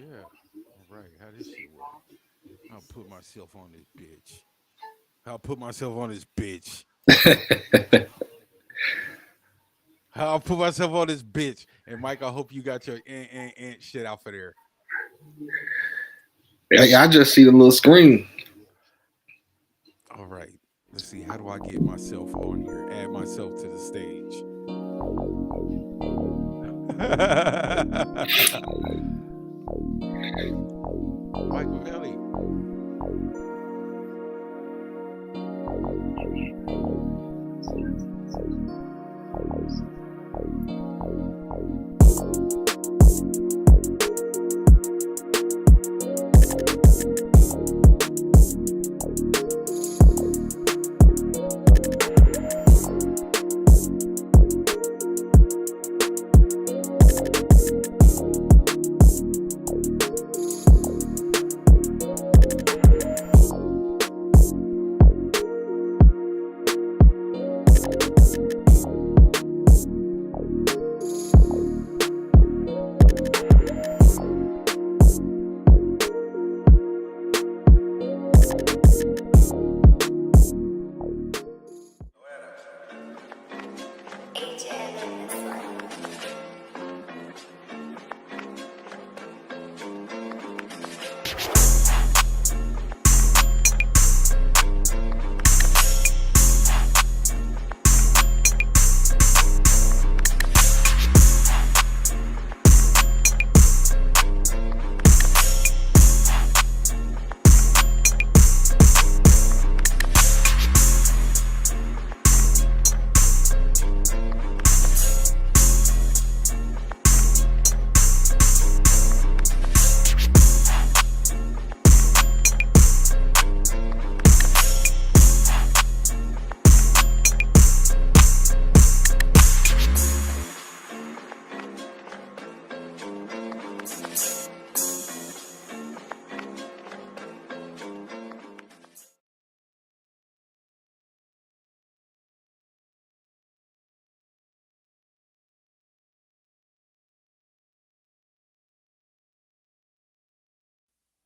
Yeah. All right. How this shit work? I'll put myself on this bitch. I'll put myself on this bitch. I'll put myself on this bitch. And Mike, I hope you got your shit out for there. I just see the little screen. All right. Let's see. How do I get myself on here? Add myself to the stage. Mike Valley.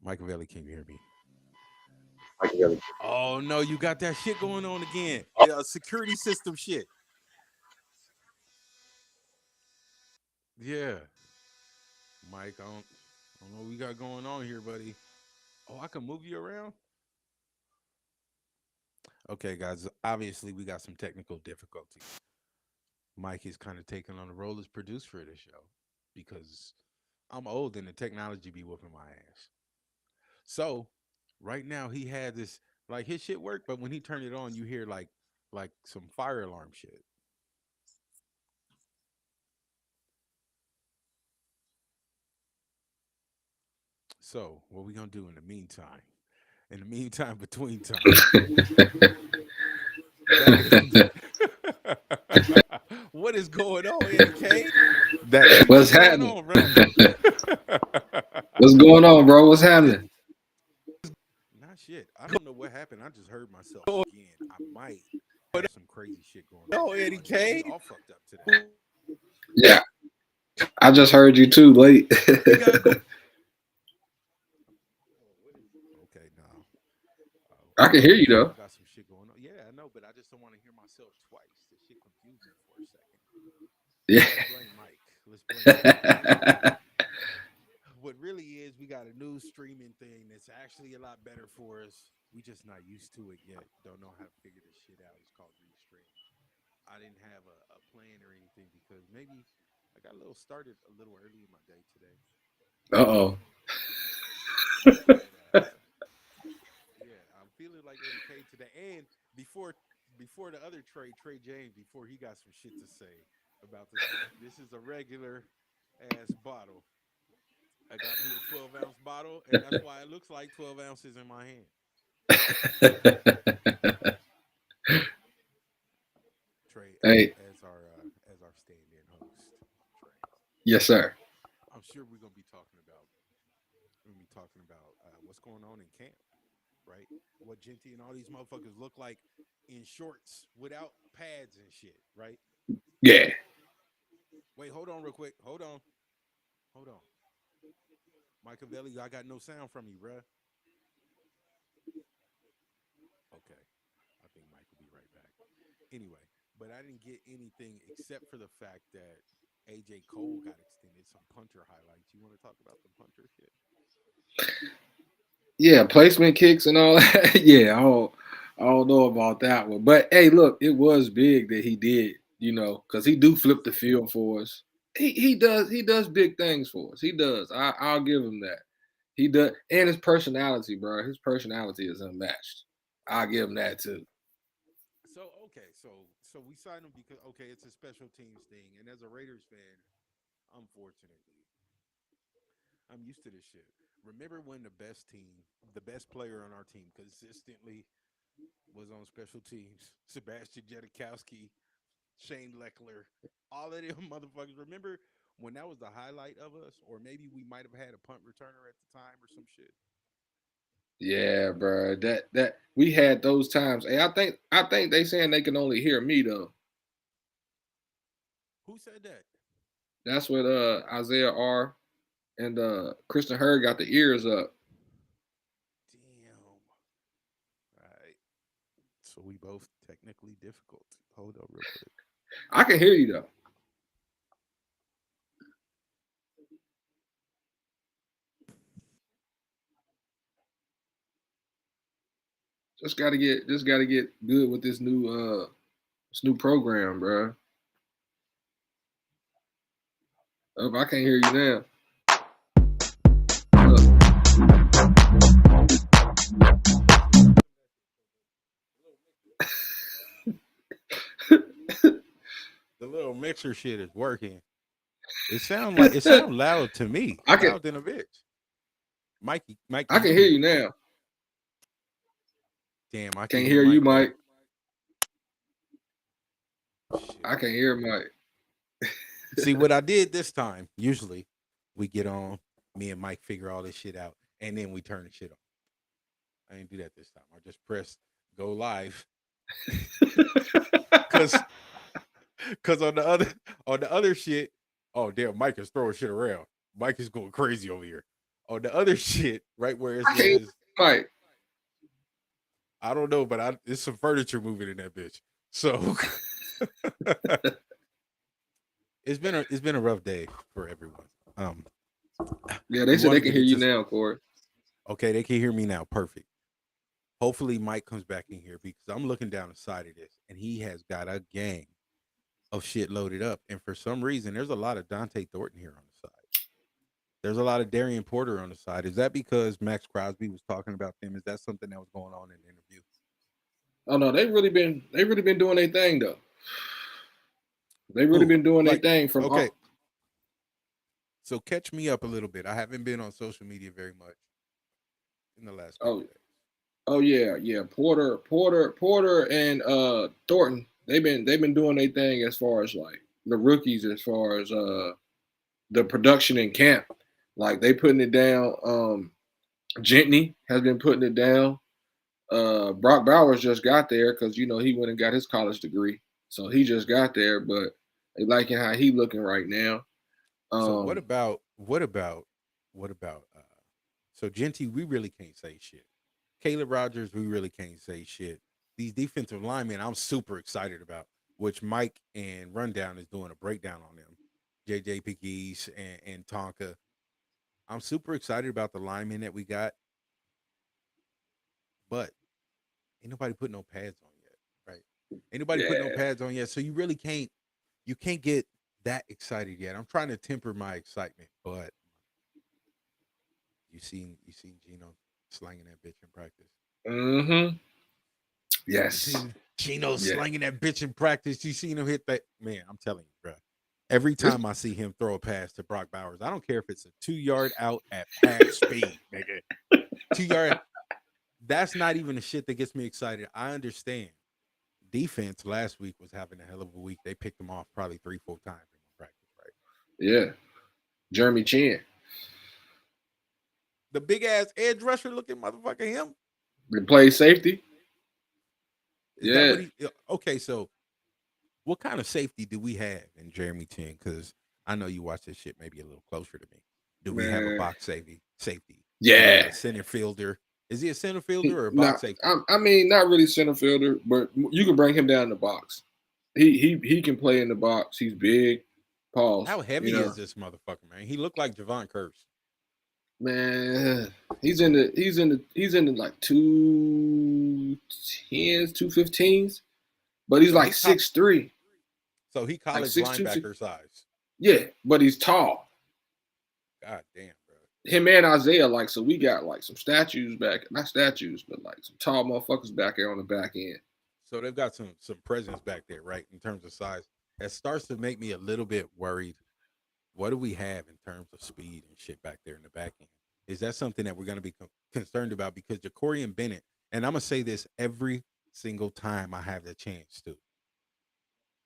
Machiavelli, can you hear me? Oh no, you got that shit going on again. Yeah, security system shit. Yeah. Mike, I don't know what we got going on here, buddy. Oh, I can move you around? Okay, guys. Obviously, we got some technical difficulties. Mike is kind of taking on the role as producer for this show because I'm old and the technology be whooping my ass. So right now he had this like his shit work, but when he turned it on, you hear like some fire alarm shit. So what we gonna do in the meantime? In the meantime, between time, that what is going on, Eddie Kane? What's What's going happening? on, bro? What's going on, bro? What's This happening? not shit. I don't know what happened. I just heard myself again. I might have some crazy shit going on with my audio. We all fucked up today. Yeah, I just heard you too late. We got go. Oh, what is? Okay, now. I can hear you We all though. got some shit going on. Yeah, I know, but I just don't want to hear myself twice. This shit confused me for a second. Yeah. Let's blame Mike. Let's blame Mike. What really is, we got a new streaming thing that's actually a lot better for us. We just not used to it yet. Don't know how to figure this shit out. It's called Restream. I didn't have a plan or anything because maybe I got a little started a little early in my day today. Uh oh. But yeah, I'm feeling like Eddie K today. And before the other Trey James, before he got some shit to say about this. This is a regular ass bottle. I got me a 12-ounce bottle, and that's why it looks like 12 ounces in my hand. Trey, Hey, as our stand-in host, Trey. yes, sir. I'm sure we're gonna be talking about what's going on in camp, right? What Genty and all these motherfuckers look like in shorts without pads and shit, right? Yeah. Wait, hold on real quick. Hold on. Machiavelli, I got no sound from you, bruh. Okay. I think Mike will be right back. Anyway, but I didn't get anything except for the fact that AJ Cole got extended. Some punter highlights. You want to talk about the punter shit? Yeah, placement kicks and all that. Yeah, I don't know about that one. But hey, look, it was big that he did, because he do flip the field for us. He does big things for us. He does. I'll give him that. He does, and his personality, bro. His personality is unmatched. I'll give him that too. So okay, so we signed him because okay, it's a special teams thing, and as a Raiders fan, unfortunately, I'm used to this shit. Remember when the best player on our team, consistently was on special teams? Sebastian Janikowski, Shane Leckler, all of them motherfuckers. Remember when that was the highlight of us, or maybe we might have had a punt returner at the time or some shit. Yeah, bro. That we had those times. Hey, I think they saying they can only hear me though. Who said that? That's what Isaiah R and Christian Hurd got the ears up. Damn. All right. So we both technically difficult. Hold up real quick. I can hear you though. Just gotta get good with this new program, bro. Oh, I can't hear you now. Uh, The little mixer shit is working. It sound loud to me. I can Loud than a bitch. Mikey, Mike, I can can you hear hear you me? now. Damn, I can't Can't hear hear you, Mike though. Mike. Shit. I can hear Mike. See what I did this time. Usually, we get on. Me and Mike figure all this shit out, and then we turn the shit on. I didn't do that this time. I just pressed go live, cause cause on the other shit. Oh damn, Mike is throwing shit around. Mike is going crazy over here. On the other shit, right where it I can't hear says Mike. I don't know, but it's some furniture moving in that bitch. So it's been a rough day for everyone. Um, Yeah, they you said they wanted can to hear get you to now, Corey. okay, they can hear me now. Perfect. Hopefully Mike comes back in here because I'm looking down the side of this and he has got a gang of shit loaded up. And for some reason, there's a lot of Dante Thornton here on the side. There's a lot of Darian Porter on the side. Is that because Max Crosby was talking about them? Is that something that was going on in the interview? Oh no, they really been doing their thing though. They really Who? been doing their Like, thing from okay, so catch me up a little bit. I haven't been on social media very much in the last couple oh days. oh yeah. Porter and Thornton. They've been doing their thing as far as like the rookies as far as the production in camp. Like they putting it down. Gentney has been putting it down. Brock Bowers just got there because he went and got his college degree, so he just got there. But they liking how he looking right now. So Um, what about so Genty, we really can't say shit. Caleb Rogers, we really can't say shit. These defensive linemen, I'm super excited about, which Mike and Rundown is doing a breakdown on them. JJ Pegues and Tonka. I'm super excited about the linemen that we got, but ain't nobody put no pads on yet, right? Ain't nobody put no yeah. pads on yet, so you can't get that excited yet. I'm trying to temper my excitement, but you seen Gino slanging that bitch in practice. Mm-hmm. You Yes. seen Gino Yeah. slanging that bitch in practice. You seen him hit that man. I'm telling you, bro. Every This time I see him throw a pass to Brock Bowers, I don't care if it's a 2 yard out at half speed, nigga. 2 yard. That's not even the shit that gets me excited. I understand. Defense last week was having a hell of a week. They picked him off probably 3, 4 times in practice, right? yeah. Jeremy Chin. The big ass edge rusher looking motherfucker, him. They play safety. Is that Yeah. what he? Okay, so what kind of safety do we have in Jeremy Chin? Because I know you watch this shit maybe a little closer to me. Do we have a Man, box safety? Do we have yeah. a center fielder? Is he a center fielder or a Nah, box safety? I mean, not really center fielder, but you can bring him down in the box. He can play in the box. He's big. Pause. How heavy is this motherfucker, man? He looked like Javon Curse. Man, he's in the like 210s, 215s, but he's So like 6'3", he like college 6'2". linebacker size. Yeah, but he's tall. God damn, bro. Him and Isaiah, like, so we got like some statues back, not statues, but like some tall motherfuckers back there on the back end. So they've got some presence back there, right? In terms of size, it starts to make me a little bit worried. What do we have in terms of speed and shit back there in the back end? Is that something that we're going to be concerned about? Because Ja'Cory and Bennett, and I'm gonna say this every single time I have the chance to.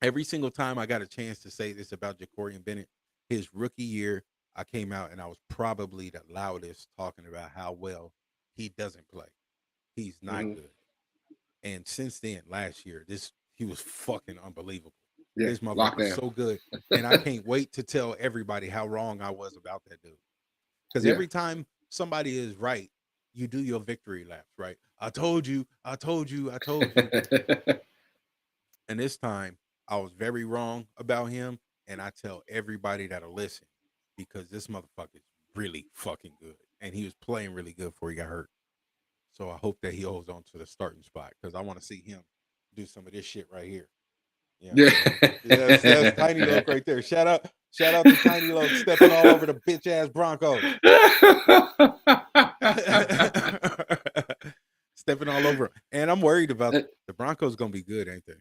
Every single time I got a chance to say this about Ja'Cory and Bennett, his rookie year, I came out and I was probably the loudest talking about how well he doesn't play. He's not Mm-hmm. good. And since then, last year, he was fucking unbelievable. Yeah, This motherfucker was lockdown. so good. And I can't wait to tell everybody how wrong I was about that dude. Because Yeah. every time somebody is right, you do your victory laps, right? I told you, I told you, I told you. And this time I was very wrong about him. And I tell everybody that'll listen because this motherfucker is really fucking good. And he was playing really good before he got hurt. So I hope that he holds on to the starting spot because I want to see him do some of this shit right here. You know what I'm saying? Yeah. That's Tiny Loke right there. Shout out to Tiny Loke stepping all over the bitch ass Broncos. Stepping all over. And I'm worried about the Broncos gonna be good, ain't they?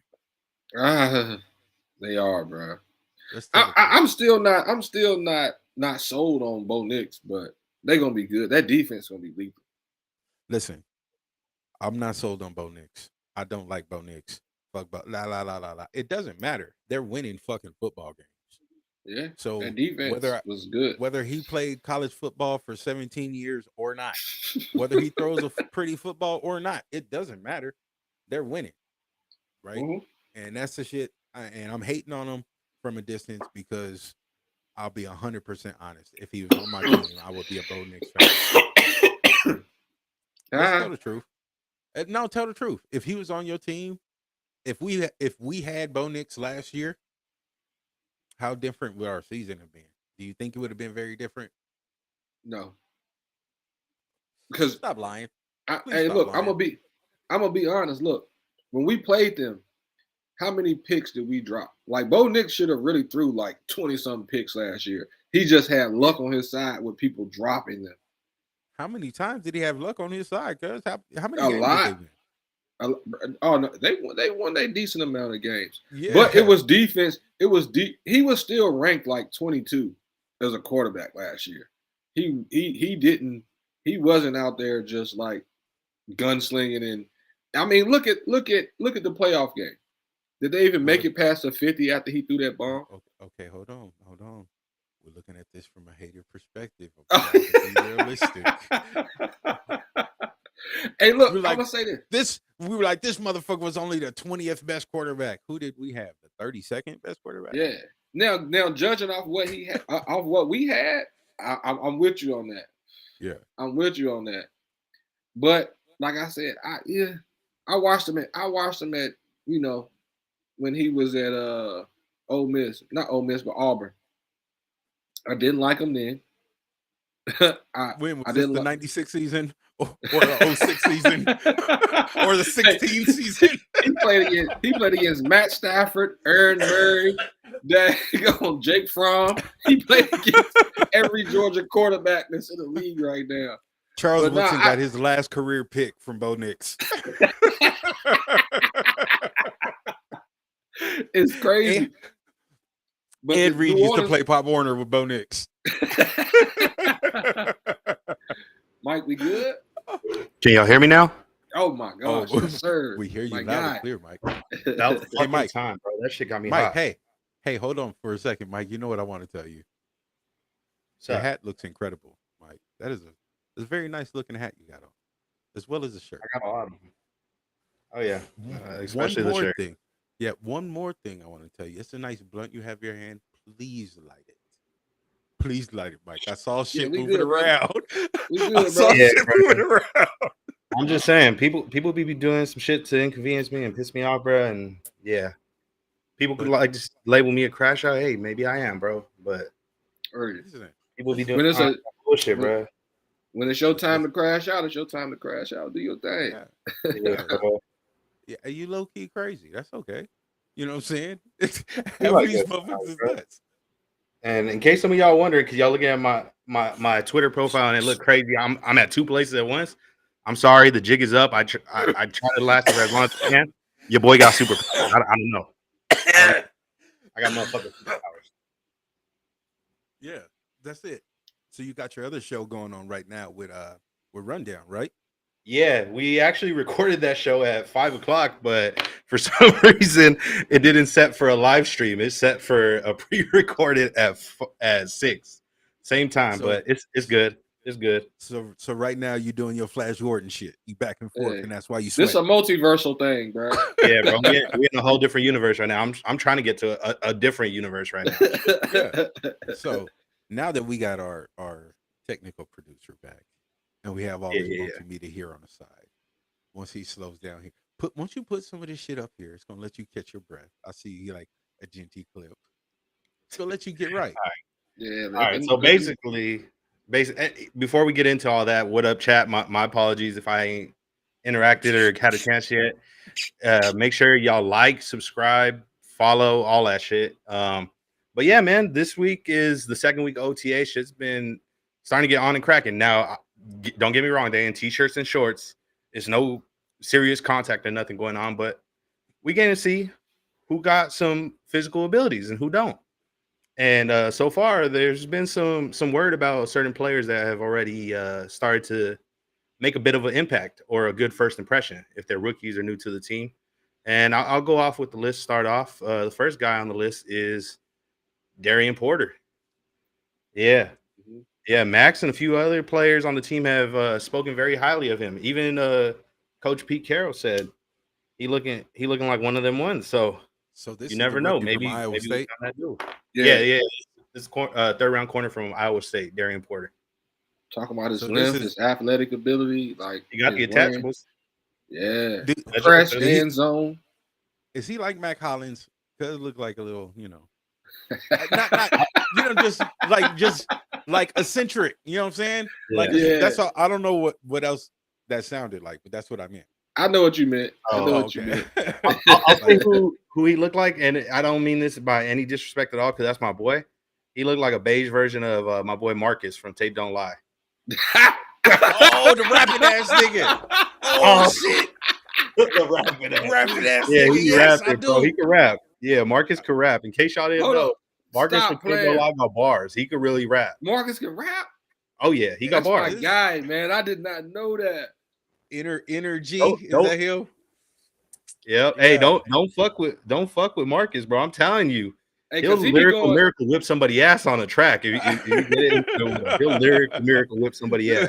They are, bro. Let's tell the truth. I'm still not sold on Bo Nix, but they're gonna be good. That defense gonna be lethal. Listen, I'm not sold on Bo Nix. I don't like Bo Nix. Fuck la la la la la. It doesn't matter. They're winning fucking football games. Yeah. So that defense was good. Whether he played college football for 17 years or not, whether he throws a pretty football or not, it doesn't matter. They're winning, right? Mm-hmm. And that's the shit. And I'm hating on him from a distance because I'll be 100% honest. If he was on my team, I would be a Bo Nix fan. Let's tell the truth. No, tell the truth. If he was on your team, if we had Bo Nix last year, how different would our season have been? Do you think it would have been very different? No, because Stop lying. hey, look, lying. I'm gonna be honest. Look, when we played them, how many picks did we drop? Like Bo Nix should have really threw like 20-something picks last year. He just had luck on his side with people dropping them. How many times did he have luck on his side? Cause how many A games lot. did they win? Oh no, they won a decent amount of games. Yeah. But it was defense. It was deep. He was still ranked like 22 as a quarterback last year. He wasn't out there just like gunslinging. And I mean, look at the playoff game. Did they even make it past the 50 after he threw that bomb? Okay, hold on. We're looking at this from a hater perspective. Okay, be realistic. Hey, look, I'm gonna say this. We were like, this motherfucker was only the 20th best quarterback. Who did we have? The 32nd best quarterback? Yeah. Now judging off what he had, off what we had, I'm with you on that. Yeah, I'm with you on that. But like I said, I watched him at when he was at Ole Miss, not Ole Miss, but Auburn. I didn't like him then. when was this the 96 season or the 06 season or the 16 season? He played against Matt Stafford, Aaron Murray, Jake Fromm. He played against every Georgia quarterback that's in the league right now. Charles Woodson got his last career pick from Bo Nix. It's crazy. But Ed Reed used to play Pop Warner with Bo Nix. Mike, we good? Can y'all hear me now? Oh my gosh, yes, sir. We hear you my loud and clear, Mike. That was Hey, Mike. time, bro. That shit got me Mike, hot. hey, hold on for a second, Mike. You know what I want to tell you? So, Your hat looks incredible, Mike. That is a very nice looking hat you got on, as well as the shirt. I got a lot of them. Oh yeah, especially one the more shirt. thing. Yeah, one more thing I want to tell you. It's a nice blunt you have in your hand. Please light it. Please light it, Mike. I saw shit we moving good, bro. around. We I good, saw bro. Yeah, shit bro. moving around. I'm just saying, people be doing some shit to inconvenience me and piss me off, bro. And yeah, people could But- like just label me a crash out. Hey, maybe I am, bro. But Early. Listen, people be doing When it's a bullshit, when- bro. When it's your time to crash out, it's your time to crash out. Do your thing. yeah. Yeah, bro. Yeah, you low key crazy. That's okay. You know what I'm saying? We Half like of these that motherfuckers is bro. nuts. And in case some of y'all wondering, because y'all looking at my Twitter profile and it look crazy, I'm at 2 places at once. I'm sorry, the jig is up. I try to last for as long as I can. Your boy got super. I don't know. I got motherfucking superpowers. Yeah, that's it. So you got your other show going on right now with Rundown, right? Yeah, we actually recorded that show at 5:00, but for some reason it didn't set for a live stream. It's set for a pre-recorded at 6, same time. So- But it's good. It's good. So right now you're doing your Flash Gordon shit. You back and forth, Hey, and that's why you This sweat. a multiversal thing, bro. Yeah, bro. We're in a whole different universe right now. I'm trying to get to a different universe right now. Yeah. So now that we got our technical producer back, and we have all this Yeah. multimedia here on the side, once he slows down here, once you put some of this shit up here, it's gonna let you catch your breath. I see you like a Genty clip. It's gonna let you get right. Yeah. All right. So basically, before we get into all that, what up, chat? My apologies if I ain't interacted or had a chance yet. Make sure y'all like, subscribe, follow, all that shit. But yeah, man, this week is the second week of OTA. Shit's been starting to get on and cracking. Now, don't get me wrong, they in t-shirts and shorts. It's no serious contact or nothing going on, but we getting to see who got some physical abilities and who don't. And so far, there's been some word about certain players that have already started to make a bit of an impact or a good first impression if they're rookies or new to the team. And I'll go off with the list. Start off. The first guy on the list is Darian Porter. Yeah. Yeah, Max and a few other players on the team have spoken very highly of him. Even Coach Pete Carroll said he looking like one of them ones. So this you is never the know. rookie Maybe from Iowa we State. found that dude. Yeah. This third round corner from Iowa State, Darian Porter. Talking about his So length, this is- his athletic ability, like He got the his range. attachments. Yeah, Dude, fresh is he- end zone. Is he like Mac Hollins? Because it look like a little, not just like eccentric. You know what I'm saying? Like Yeah. that's all. I don't know what else that sounded like, but that's what I meant. I know what you meant. I know Oh, what you meant. I'll say who he looked like, and I don't mean this by any disrespect at all, because that's my boy. He looked like a beige version of my boy Marcus from Tape Don't Lie. Oh, the rapping ass nigga. Oh, shit. The rapping ass Yeah, nigga. he Yes, rapping, I bro. do. He can rap. Yeah, Marcus can rap. In case y'all didn't Hold know, up. Marcus Stop from Tape Don't playing. Lie got bars. He could really rap. Marcus can rap. Oh yeah, he got That's bars. my guy, man. I did not know that. Energy. Don't- Is don't- that him? Yeah. Hey, Yeah. don't fuck with Marcus, bro. I'm telling you. Hey, He'll because he be going. miracle whip somebody ass on a track. If you get it, he'll miracle whip somebody ass.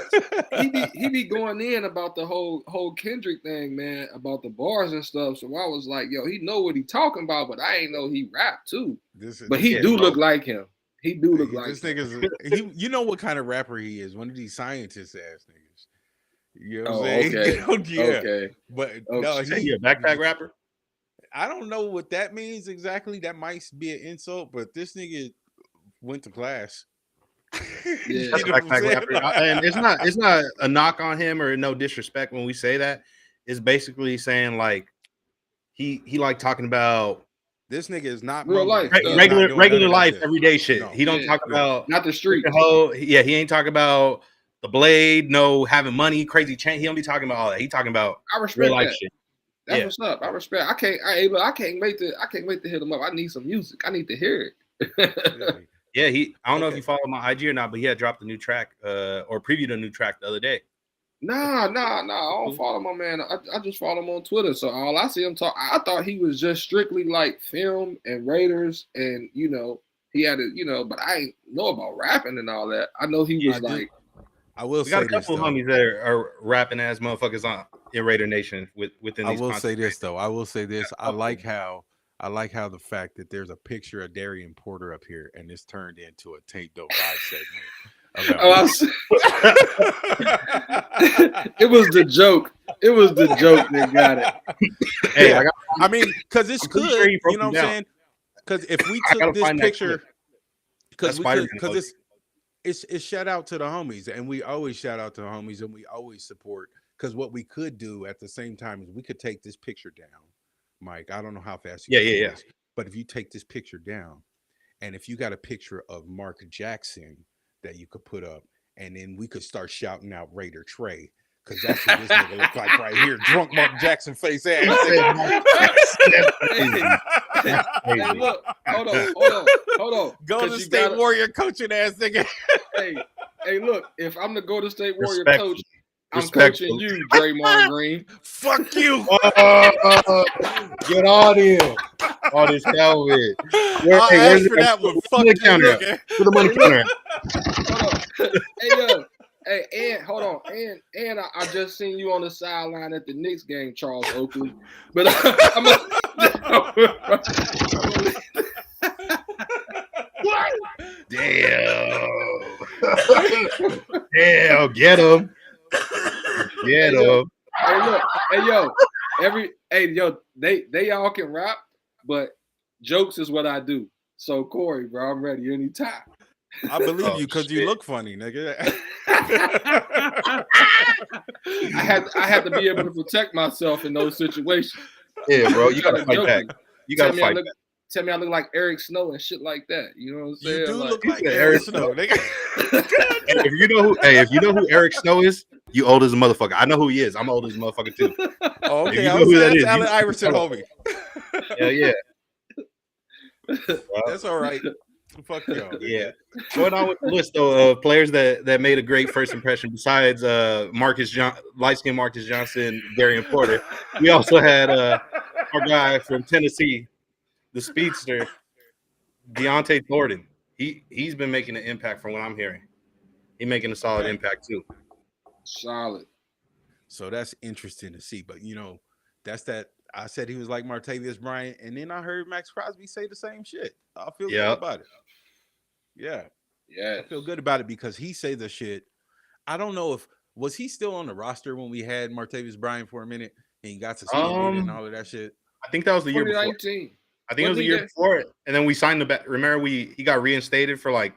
He be going in about the whole Kendrick thing, man, about the bars and stuff. So I was like, yo, he know what he talking about, but I ain't know he rap too. But he do look like him. He do look like this him. nigga's you know what kind of rapper he is? One of these scientist ass niggas. You know what I'm Oh, saying? okay. Yeah. Okay. But Okay. no, He a backpack rapper. I don't know what that means exactly. That might be an insult, but this nigga went to class. Yeah. That's a backpack rapper. And it's not a knock on him or no disrespect when we say that. It's basically saying like he like talking about This nigga is not Real mumbling. life. He's not doing none regular of that life, shit. everyday shit. No. He don't Yeah. talk about Not the street. he ain't talking about the blade, no having money, crazy chain. He don't be talking about all that. He talking about I real respect life that. shit. That's Yeah. what's up. I respect. I can't wait to hit him up. I need some music. I need to hear it. Yeah, I don't know if Okay. you follow my IG or not, but he had dropped a new track or previewed a new track the other day. Nah. I don't follow my man. I just follow him on Twitter. So all I see him talk, I thought he was just strictly like film and Raiders, and he had it, but I ain't know about rapping and all that. I know he was like. I will We got say a this couple though. homies that are rapping ass motherfuckers in Raider Nation within I these will content say this though. I will say this. I like how I like how the fact that there's a picture of Darian Porter up here, and it's turned into a Tank Dope Live segment Oh, about. it was the joke. It was the joke that got it. Hey, Yeah. I mean, because it's I'm pretty good. sure he broke You know them what I'm down. saying? Because if we I gotta took this find that picture, clip. because That's we could, Spider-Man because it's shout out to the homies, and we always shout out to the homies, and we always support. Because what we could do at the same time is we could take this picture down, Mike. I don't know how fast you Yeah, can yeah, do yeah. this, but if you take this picture down, and if you got a picture of Mark Jackson that you could put up, and then we could start shouting out Raider Trey. Because that's what this nigga look like right here. Drunk Mark Jackson face ass. Hey, look, hold on. Golden 'Cause State Warrior coaching ass nigga. Hey, look, if I'm the Golden State Warrior Respectful. coach, I'm Respectful. coaching you, Draymond Green. Fuck you. Get on here. All this Calvin. I'll ask for that one. Fuck you, counter. nigga. Put the money counter. Hold on. Hey, and hold on. And I just seen you on the sideline at the Knicks game, Charles Oakley. But Damn. Damn, get him. Get him. Hey, look, they all can rap, but jokes is what I do. So Corey, bro, I'm ready anytime. I believe you because you look funny, nigga. I had to be able to protect myself in those situations. Yeah, bro, you gotta fight back. You gotta fight back. Tell me I look like Eric Snow and shit like that. You know what I'm saying? You do look like Eric Eric Snow, nigga. If you know who Eric Snow is, you old as a motherfucker. I know who he is. I'm old as a motherfucker too. Oh, okay, you I know was who that saying is, Allen you- Iverson, homie. Yeah. That's all right. Fuck y'all. Yeah. Going on with the list though of players that made a great first impression besides light-skinned Marcus Johnson, Darian Porter. We also had our guy from Tennessee, the speedster, Deontay Thornton. He's been making an impact from what I'm hearing. He's making a solid impact too. Solid. So that's interesting to see. But that's that. I said he was like Martavius Bryant, and then I heard Max Crosby say the same shit. I feel good about it. Yeah. I feel good about it because he say the shit. I don't know was he still on the roster when we had Martavius Bryant for a minute and he got suspended and all of that shit. I think that was the year before. 2019. I think it was the year before it, and then we signed the back. Remember, he got reinstated for like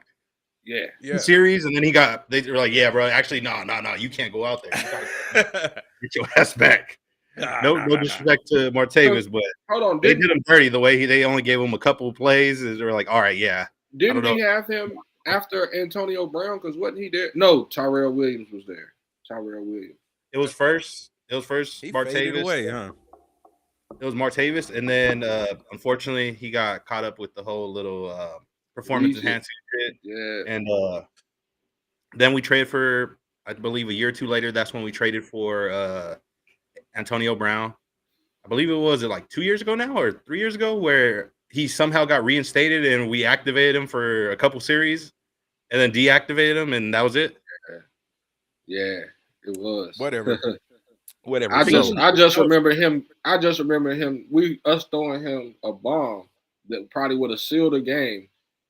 series, and then they were like, yeah, bro, actually, no, you can't go out there. You gotta get your ass back. No disrespect to Martavius, but hold on, they did him dirty the way they only gave him a couple of plays. They were like, all right, yeah. Didn't we have him after Antonio Brown? Because wasn't he there? No, Tyrell Williams was there. Tyrell Williams. It was first He Martavius. faded away, huh? It was Martavius, and then unfortunately he got caught up with the whole little performance enhancing shit. Yeah. And then we traded for, I believe, a year or two later. That's when we traded for Antonio Brown. I believe it was like 2 years ago now or 3 years ago, where he somehow got reinstated and we activated him for a couple series and then deactivated him, and that was it. Yeah, it was. Whatever. I just remember him. Us throwing him a bomb that probably would have sealed the game.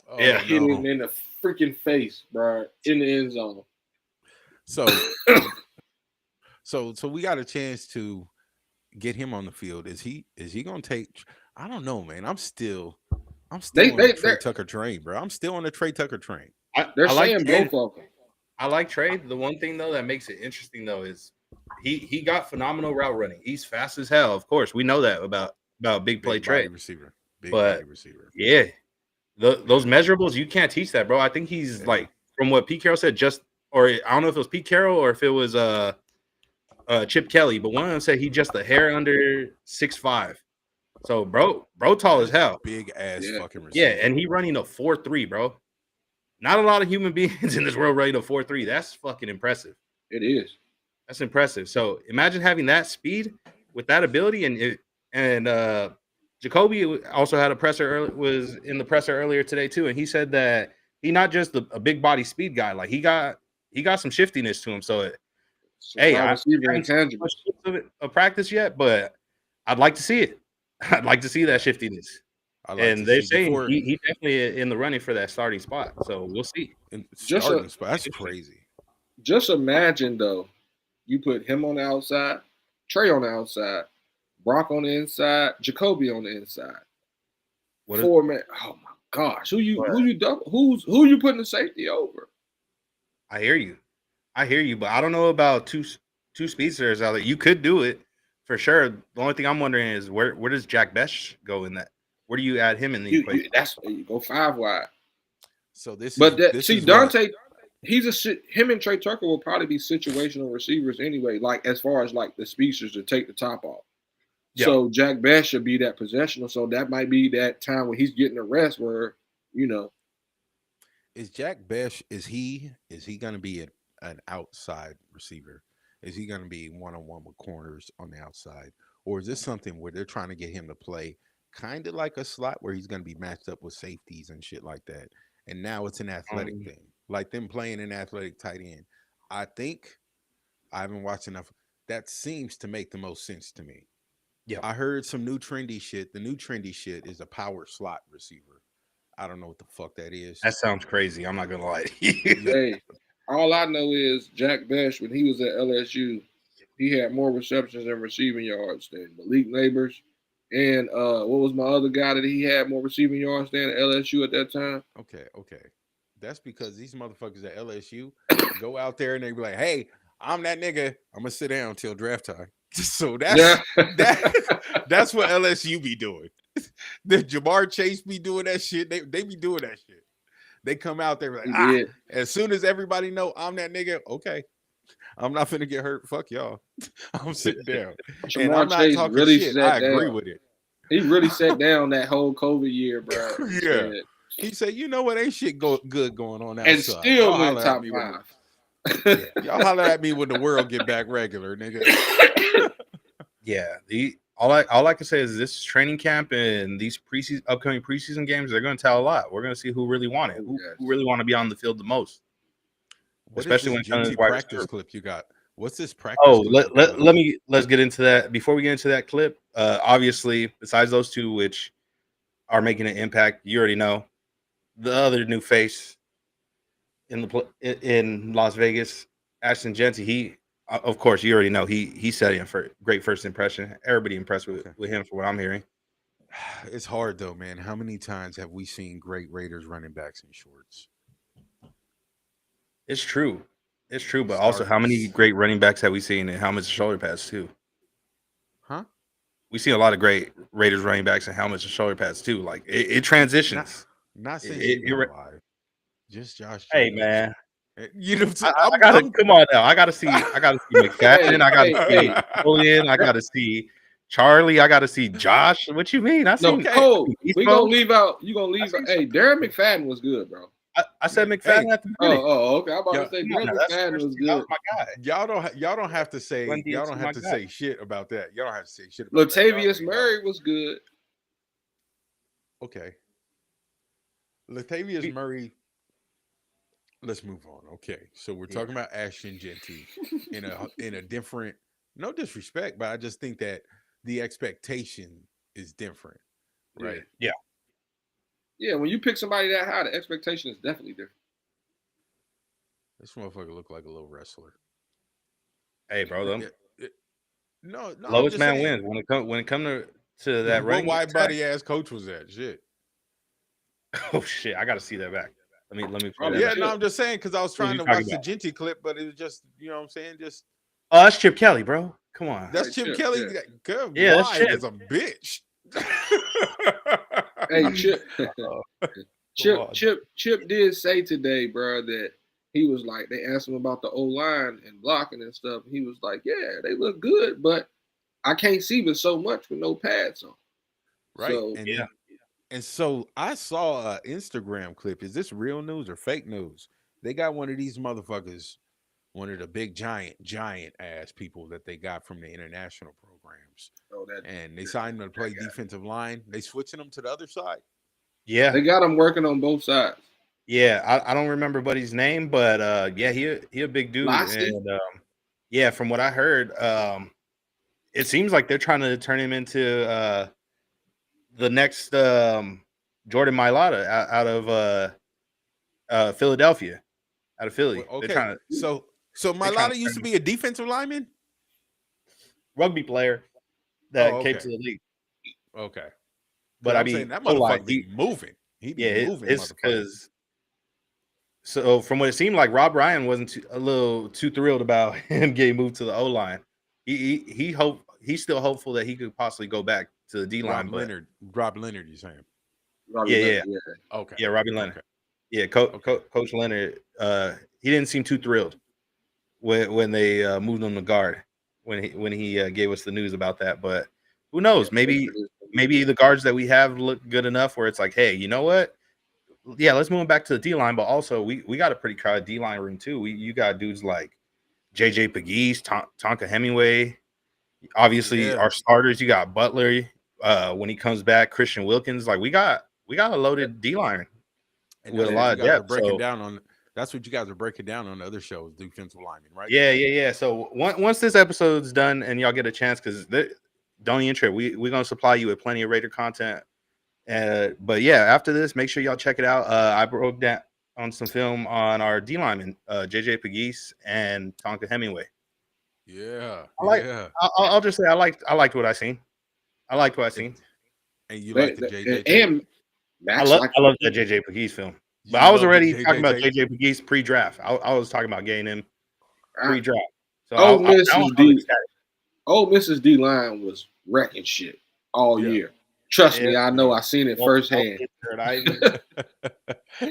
Oh, yeah, hit him in the freaking face, bro, in the end zone. So we got a chance to get him on the field. Is he gonna take? I don't know, man. I'm still on the Trey Tucker train, bro. I'm still on the Trey Tucker train. They're saying both of them. I like Trey. The one thing though that makes it interesting though is he got phenomenal route running. He's fast as hell. Of course, we know that about big play Trey receiver. Body receiver. Yeah, those measurables you can't teach that, bro. I think he's like, from what Pete Carroll said, or I don't know if it was Pete Carroll or if it was Chip Kelly, but one of them said he just a hair under 6'5". So bro tall as hell. Big ass fucking receiver. Yeah, and he running a 4.3, bro. Not a lot of human beings in this world running a 4.3. That's fucking impressive. It is. That's impressive. So imagine having that speed with that ability, and Jacoby also had was in the presser earlier today too, and he said that he not just a big body speed guy, like he got some shiftiness to him. So I haven't seen a practice yet, but I'd like to see it. I'd like to see that shiftiness. I like And to they're see saying before he definitely in the running for that starting spot. So we'll see. in Just starting a, spot. That's crazy. just imagine though, you put him on the outside, Trey on the outside, Brock on the inside, Jacoby on the inside. What is, 4 man. Oh my gosh, who What? you double? Who you putting the safety over? I hear you. But I don't know about two speedsters out there. You could do it for sure. The only thing I'm wondering is where does Jack Besh go in that? Where do you add him in the equation? You go 5 wide. So this But is see, what Dante, him and Trey Tucker will probably be situational receivers anyway. Like as far as like the speedsters to take the top off. Yeah. So Jack Bass should be that possessional. So that might be that time where he's getting a rest where, is Jack Besh. Is he going to be an outside receiver? Is he going to be one-on-one with corners on the outside, or is this something where they're trying to get him to play kind of like a slot where he's going to be matched up with safeties and shit like that? And now it's an athletic thing, like them playing an athletic tight end. I think I haven't watched enough. That seems to make the most sense to me. Yeah. I heard some new trendy shit. The new trendy shit is a power slot receiver. I don't know what the fuck that is. That sounds crazy. I'm not gonna lie to you. hey, all I know is Jack Bass, when he was at LSU, he had more receptions and receiving yards than Malik Neighbors. And what was my other guy that he had more receiving yards than at LSU at that time? Okay. That's because these motherfuckers at LSU go out there and they be like, "Hey, I'm that nigga. I'm gonna sit down until draft time." So that's what LSU be doing. The Jamar Chase be doing that shit. They be doing that shit. They come out there like, as soon as everybody know I'm that nigga, okay. I'm not finna get hurt. Fuck y'all. I'm sitting down. And I'm not Chase talking really shit. sat I agree down. with it. He really sat down that whole COVID year, bro. Yeah. He said, you know what? Ain't shit good going on outside. And still y'all went holler top at me 5. y'all holler at me when the world get back regular, nigga. Yeah. All I can say is this training camp and these upcoming preseason games, they're going to tell a lot. We're going to see who really want it, who really want to be on the field the most. What especially when is this it comes Genty to wide practice receiver. clip you got? What's this practice? Oh, clip you got? let's get into that. Before we get into that clip, obviously, besides those two, which are making an impact, you already know the other new face in Las Vegas, Ashton Genty. He, of course, you already know he set in for great first impression. Everybody impressed with him, for what I'm hearing. It's hard though, man. How many times have we seen great Raiders running backs in shorts? It's true, but also how many great running backs have we seen in helmets and shoulder pads too? Huh? We see a lot of great Raiders running backs in helmets and shoulder pads too. Like it transitions. Not since you've been alive. Just Josh. Hey man, you know, I gotta come on now. I gotta see McFadden. I gotta see Julian. I gotta see Charlie. I gotta see Josh. What you mean? Cole. We gonna leave out. You gonna leave out? Hey, Darren McFadden was good, bro. I said McFadden at the beginning. Okay. I'm about to say Darren McFadden was good. My guy. Y'all don't have to say say shit about that. Y'all don't have to say shit about Latavius Murray was good. Okay. Latavius Murray. Let's move on. Okay. So we're talking about Ashton Genty in a different, no disrespect, but I just think that the expectation is different. Right? Yeah. Yeah, when you pick somebody that high, the expectation is definitely different. This motherfucker look like a little wrestler. Hey, bro, no, lowest man wins when it come to that running. What wide body ass coach was that? Shit. Oh shit! I got to see that back. Let me. I'm just saying because I was trying to watch the Genty clip, but it was just, you know what I'm saying, just. Oh, that's Chip Kelly, bro. Come on. That's Chip Kelly. Yeah. Good. Yeah, that's Chip. As a bitch. Hey, Chip did say today, bro, that he was like, they asked him about the O-line and blocking and stuff. And he was like, yeah, they look good, but I can't see but so much with no pads on. Right. So, and so I saw an Instagram clip. Is this real news or fake news? They got one of these motherfuckers, one of the big giant ass people that they got from the international programs. And they signed him to play defensive line. They switching him to the other side. Yeah. They got him working on both sides. Yeah, I don't remember Buddy's name, but yeah, he a big dude. And yeah, from what I heard, it seems like they're trying to turn him into the next Jordan Mailata out of Philadelphia, out of Philly. Well, They're okay, trying to so Mailata used to be a defensive lineman. rugby player that Oh, came okay, to the league. okay. Because But I I'm saying mean, that O line, motherfucker be moving. He be moving, his motherfucker. because so from what it seemed like, Rob Ryan wasn't a little too thrilled about him getting moved to the O line. He's still hopeful that he could possibly go back to the D line. But Rob Leonard, you saying? Robbie yeah, Leonard, yeah. Okay, Robbie Leonard. okay, Yeah, okay. Coach Leonard. He didn't seem too thrilled when they moved him to guard when he gave us the news about that. But who knows? Maybe the guards that we have look good enough where it's like, hey, you know what? Yeah, let's move him back to the D line. But also, we got a pretty crowded D line room too. You got dudes like JJ Pegues, Tonka Hemingway. Obviously, Yeah, our starters. You got Butler. When he comes back, Christian Wilkins. Like we got a loaded D line and with that's a what lot you of guys are depth. breaking So down on. That's what you guys are breaking down on the other shows, defensive lineman, right? yeah. So once this episode's done and y'all get a chance, because don't even trip, we're gonna supply you with plenty of Raider content. But yeah, after this, make sure y'all check it out. I broke down on some film on our D linemen, JJ Pegues and Tonka Hemingway. Yeah, I like. yeah. I'll just say I liked what I seen. I liked what I seen. And you like the JJ tape? And Max like I love that JJ Pegues film. But You I was love the already talking JJ about tape? JJ Pegues pre-draft. I was talking about getting him pre-draft. So Old I was Mrs. really D. excited. Old Mrs. D line was wrecking shit all Yeah. year. Trust me, Yeah. I know. I seen it firsthand. You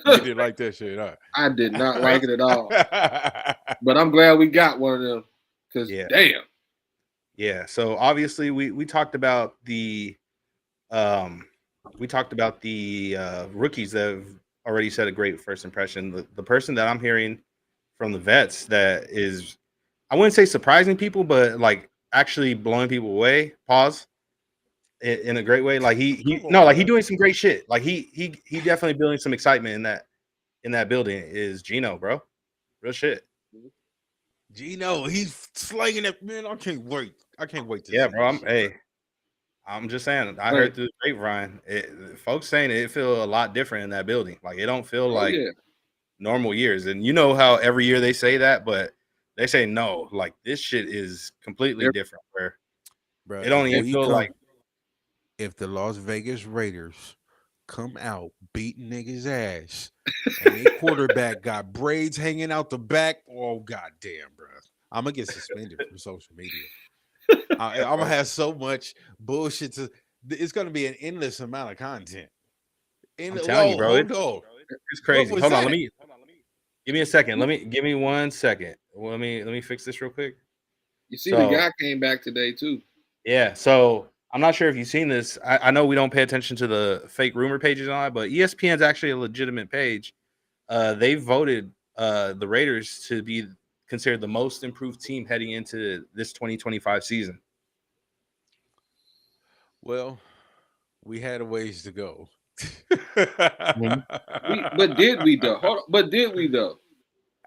didn't like that shit, huh? I did not like it at all. But I'm glad we got one of them. Because Yeah. damn. Yeah. So obviously we talked about the rookies that have already set a great first impression. The person that I'm hearing from the vets that is, I wouldn't say surprising people, but like actually blowing people away. Pause. In a great way. Like he doing some great shit. Like he definitely building some excitement in that building is Gino, bro. Real shit. Gino, he's slanging it, man. I can't wait. I can't wait to Yeah, see bro. this shit, bro. I'm just saying. I heard through the grapevine, folks saying it feel a lot different in that building. Like it don't feel like normal years. And you know how every year they say that, but they say no. Like this shit is completely different. Where Bro, it don't even feel like. If the Las Vegas Raiders come out beating niggas' ass and their quarterback got braids hanging out the back, oh goddamn, bro. I'm gonna get suspended from social media. I'm gonna have so much bullshit it's gonna be an endless amount of content. I'm telling you, bro. Hold on. It's crazy. What was Hold on, that? give me a second. Give me 1 second. Let me fix this real quick. You see, the guy came back today too. Yeah. So I'm not sure if you've seen this. I know we don't pay attention to the fake rumor pages on it, but ESPN's actually a legitimate page. They voted the Raiders to be considered the most improved team heading into this 2025 season. Well, we had a ways to go. But did we though? Hold on. But did we though?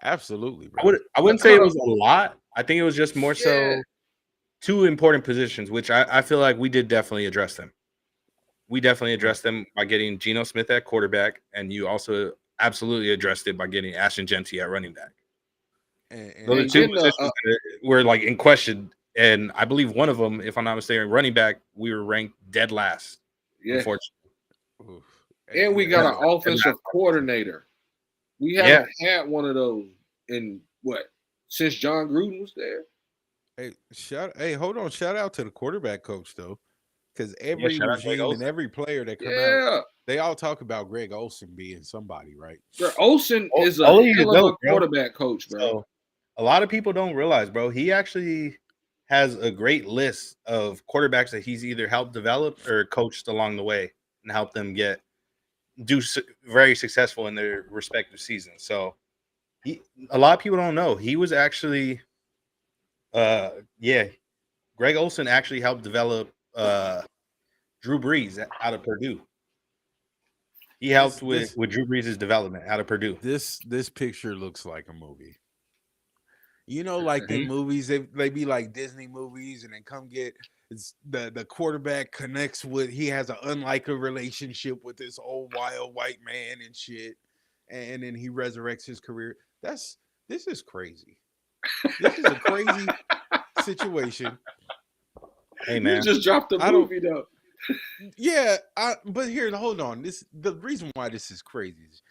Absolutely, bro. I wouldn't say it was a lot. I think it was just more so two important positions, which I feel like we did definitely address them. We definitely addressed them by getting Geno Smith at quarterback, and you also absolutely addressed it by getting Ashton Genty at running back. Those are two positions that were like in question, and I believe one of them, if I'm not mistaken, running back, we were ranked dead last. Yeah, unfortunately. And we got an offensive coordinator. We haven't had one of those in since John Gruden was there. Hey, hold on! Shout out to the quarterback coach though, because every regime and every player that come out, they all talk about Greg Olsen being somebody, right? Greg Olsen is a hell of a quarterback coach, bro. So, a lot of people don't realize, bro. He actually has a great list of quarterbacks that he's either helped develop or coached along the way and helped them do very successful in their respective seasons. So, a lot of people don't know he was actually. Greg Olsen actually helped develop Drew Brees out of Purdue. He helped with Drew Brees' development out of Purdue. This picture looks like a movie. You know, like them movies, they be like Disney movies, and then come get the quarterback connects with he has an unlikely relationship with this old wild white man and shit, and then he resurrects his career. This is crazy. This is a crazy situation. Hey You man, just dropped the movie though. Yeah, but here, hold on. The reason why this is crazy is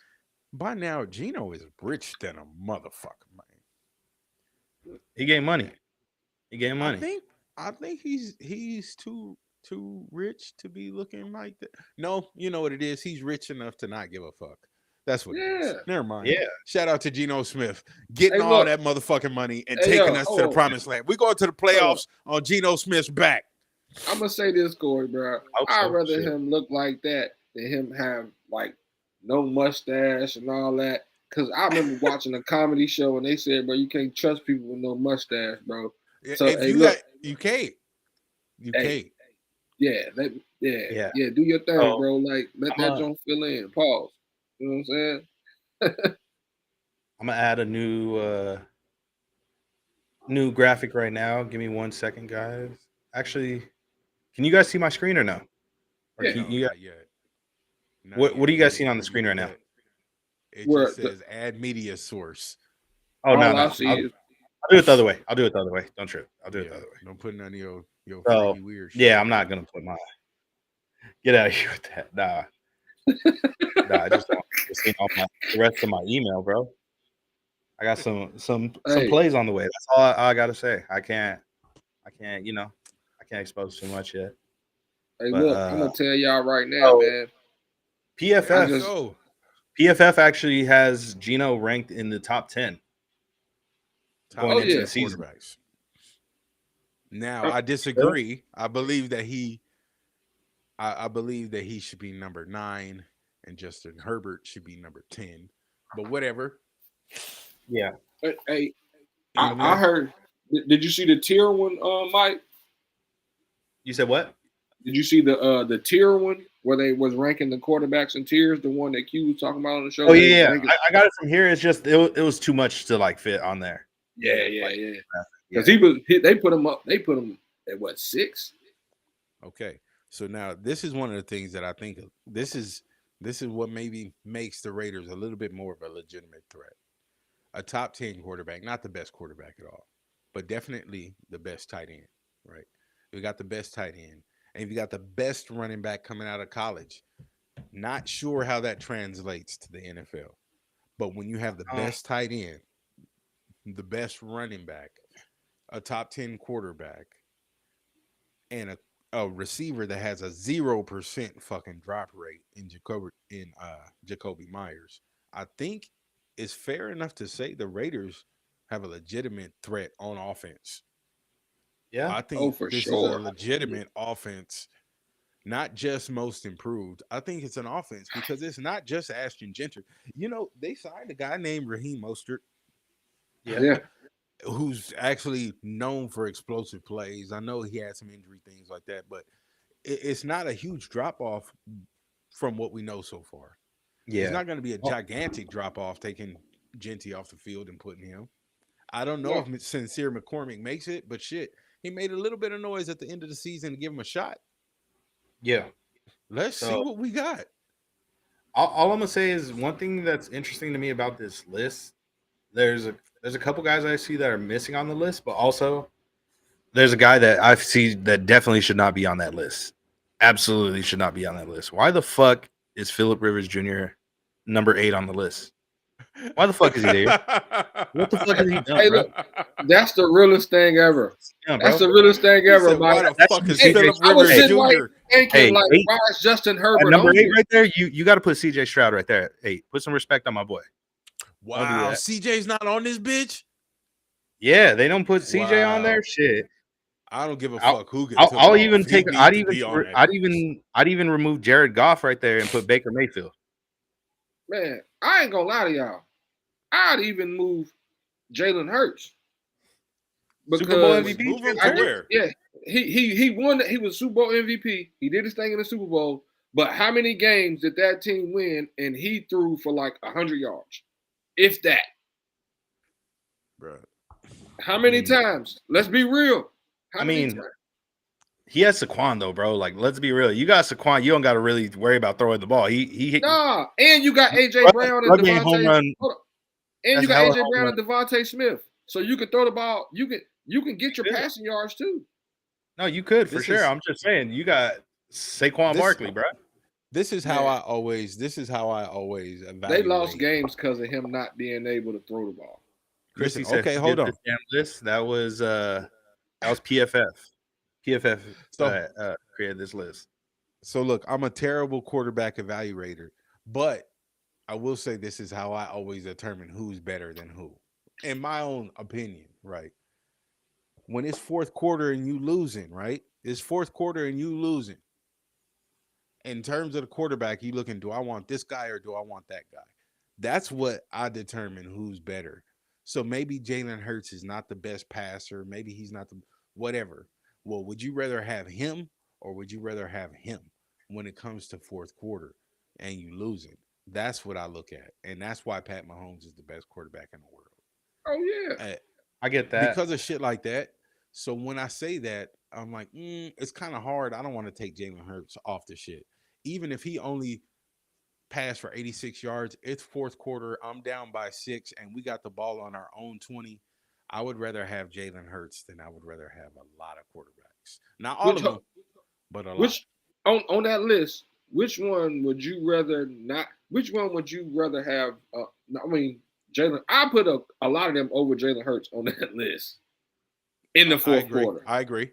by now Gino is rich than a motherfucker, man. he gave money. He gave money. I think he's too rich to be looking like that. No, you know what it is. He's rich enough to not give a fuck. That's what it is. Never mind. Yeah. Shout out to Geno Smith getting all that motherfucking money and Hey, taking us to the promised land. We're going to the playoffs on Geno Smith's back. I'm gonna say this, Cory, bro. I'd rather him look like that than him have like no mustache and all that. Cause I remember watching a comedy show and they said, bro, you can't trust people with no mustache, bro. So if hey, you look, you can't. You can't. Yeah, do your thing, bro. Like let that joint fill in. Pause. You know what I'm saying? I'm gonna add a new graphic right now. Give me 1 second, guys. Actually, can you guys see my screen or no? Or Yeah, you not yet. What are you guys seeing on the screen right now? It just says add media source. Oh no, I'll do it the other way. I'll do it the other way. Don't trip. I'll do it the other way. Don't put none of your freaky weird shit. Yeah, I'm not gonna put my get out of here with that. Nah, I just want to see the rest of my email, bro. I got some plays on the way. That's all I gotta say. I can't expose too much yet. Hey, look, I'm gonna tell y'all right now, man. PFF actually has Geno ranked in the top 10 going into the season. Now I disagree. I believe that he should be number 9 and Justin Herbert should be number 10. But whatever. Yeah. Hey, I heard. Did you see the tier one, Mike? You said what? Did you see the tier one where they was ranking the quarterbacks in tiers? The one that Q was talking about on the show. Oh yeah, I got it from here. It's just it was too much to like fit on there. Yeah. Because they put him up. They put him at what, 6? Okay, so now this is one of the things that I think this is what maybe makes the Raiders a little bit more of a legitimate threat. A top 10 quarterback, not the best quarterback at all, but definitely the best tight end, right? We got the best tight end, and you got the best running back coming out of college. Not sure how that translates to the NFL, but when you have the best tight end, the best running back, a top 10 quarterback, and a receiver that has a 0% fucking drop rate in Jacoby Myers, I think it's fair enough to say the Raiders have a legitimate threat on offense. Yeah, I think this is a legitimate offense, not just most improved. I think it's an offense because it's not just Ashton Genter. You know, they signed a guy named Raheem Mostert. Yeah. Who's actually known for explosive plays. I know he had some injury things like that, but it's not a huge drop off from what we know so far. Yeah, it's not going to be a gigantic drop off taking Genty off the field and putting him. I don't know if Sincere McCormick makes it, but shit, he made a little bit of noise at the end of the season to give him a shot. Yeah, let's see what we got. All I'm gonna say is one thing that's interesting to me about this list. There's a couple guys I see that are missing on the list, but also there's a guy that I see that definitely should not be on that list. Absolutely should not be on that list. Why the fuck is Phillip Rivers Jr. number 8 on the list? Why the fuck is he there? What the fuck is he done, look, that's the realest thing ever. Yeah, that's the realest thing ever, Mike. Why the fuck is Phillip I was Rivers sitting Jr.? like thinking, why is Justin Herbert number on 8 here? right there? You got to put CJ Stroud right there. Hey, put some respect on my boy. Wow, CJ's not on this bitch. Yeah, they don't put CJ on there. Shit, I don't give a fuck who gets. I'll even take. I'd even remove Jared Goff right there and put Baker Mayfield. Man, I ain't gonna lie to y'all. I'd even move Jalen Hurts because Super Bowl MVP. Yeah, he won. He was Super Bowl MVP. He did his thing in the Super Bowl. But how many games did that team win? And he threw for like 100 yards, if that. Bro, How many times? Let's be real. How many times? He has Saquon though, bro. Like, let's be real. You got Saquon. You don't got to really worry about throwing the ball. He Nah, and you got AJ Brown and game home run. And you got AJ Brown and Devontae Smith, so you can throw the ball. You can get your passing yards too. No, you could for sure. I'm just saying, you got Saquon Barkley, bro. This is how I always evaluate. They lost games because of him not being able to throw the ball. Chrissy said, okay, hold on. That was PFF. PFF created this list. So look, I'm a terrible quarterback evaluator, but I will say this is how I always determine who's better than who, in my own opinion, right? When it's fourth quarter and you losing, right? It's fourth quarter and you losing. In terms of the quarterback, you looking, do I want this guy or do I want that guy? That's what I determine who's better. So maybe Jalen Hurts is not the best passer. Maybe he's not the whatever. Well, would you rather have him or would you rather have him when it comes to fourth quarter and you losing? That's what I look at. And that's why Pat Mahomes is the best quarterback in the world. Oh, yeah. I get that. Because of shit like that. So when I say that, I'm like, it's kind of hard. I don't want to take Jalen Hurts off the shit. Even if he only passed for 86 yards, it's fourth quarter. I'm down by 6, and we got the ball on our own 20. I would rather have Jalen Hurts than I would rather have a lot of quarterbacks. Not all of them, but a lot. On that list, which one would you rather not? Which one would you rather have? Jalen. I put a lot of them over Jalen Hurts on that list in the fourth quarter. I agree.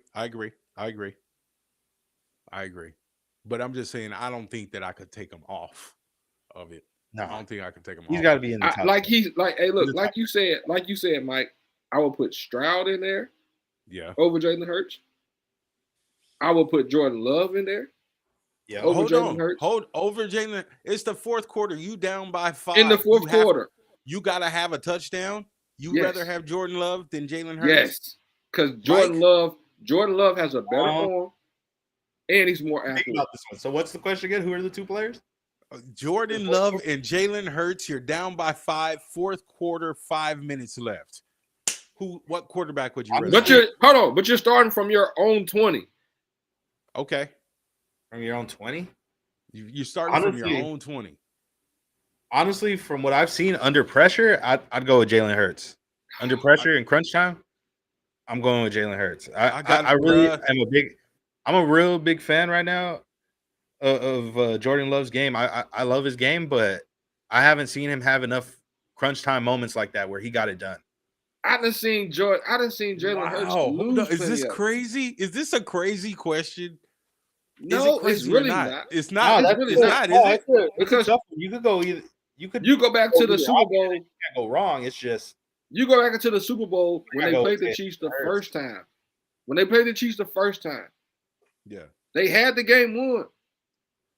But I'm just saying, I don't think that I could take him off of it. No, I don't think I could take him off. He's got to be in the top. Hey, look, like you said, Mike, I would put Stroud in there. Yeah. Over Jalen Hurts. I will put Jordan Love in there. Yeah. Over Jalen Hurts. Over Jalen. It's the fourth quarter. You down by 5. In the fourth quarter. You got to have a touchdown. You rather have Jordan Love than Jalen Hurts? Yes. Because Jordan Love has a better arm, and he's more athletic. Think about this one. So what's the question again? Who are the two players? Jordan Love and Jalen Hurts. You're down by 5. Fourth quarter, 5 minutes left. What quarterback would you rather? But you're starting from your own 20. Okay. From your own 20? You're starting from your own 20. Honestly, from what I've seen under pressure, I'd go with Jalen Hurts. Under pressure and crunch time, I'm going with Jalen Hurts. I'm a real big fan right now of Jordan Love's game. I love his game, but I haven't seen him have enough crunch time moments like that where he got it done. I done seen Jalen Hurts lose. Is this crazy? Is this a crazy question? No, it's really not. It's not. No, it's not. Is it? Because you could go either. You go back to the Super Bowl. You can't go wrong. It's just you go back into the Super Bowl when they played the Chiefs the first time. When they played the Chiefs the first time, they had the game won.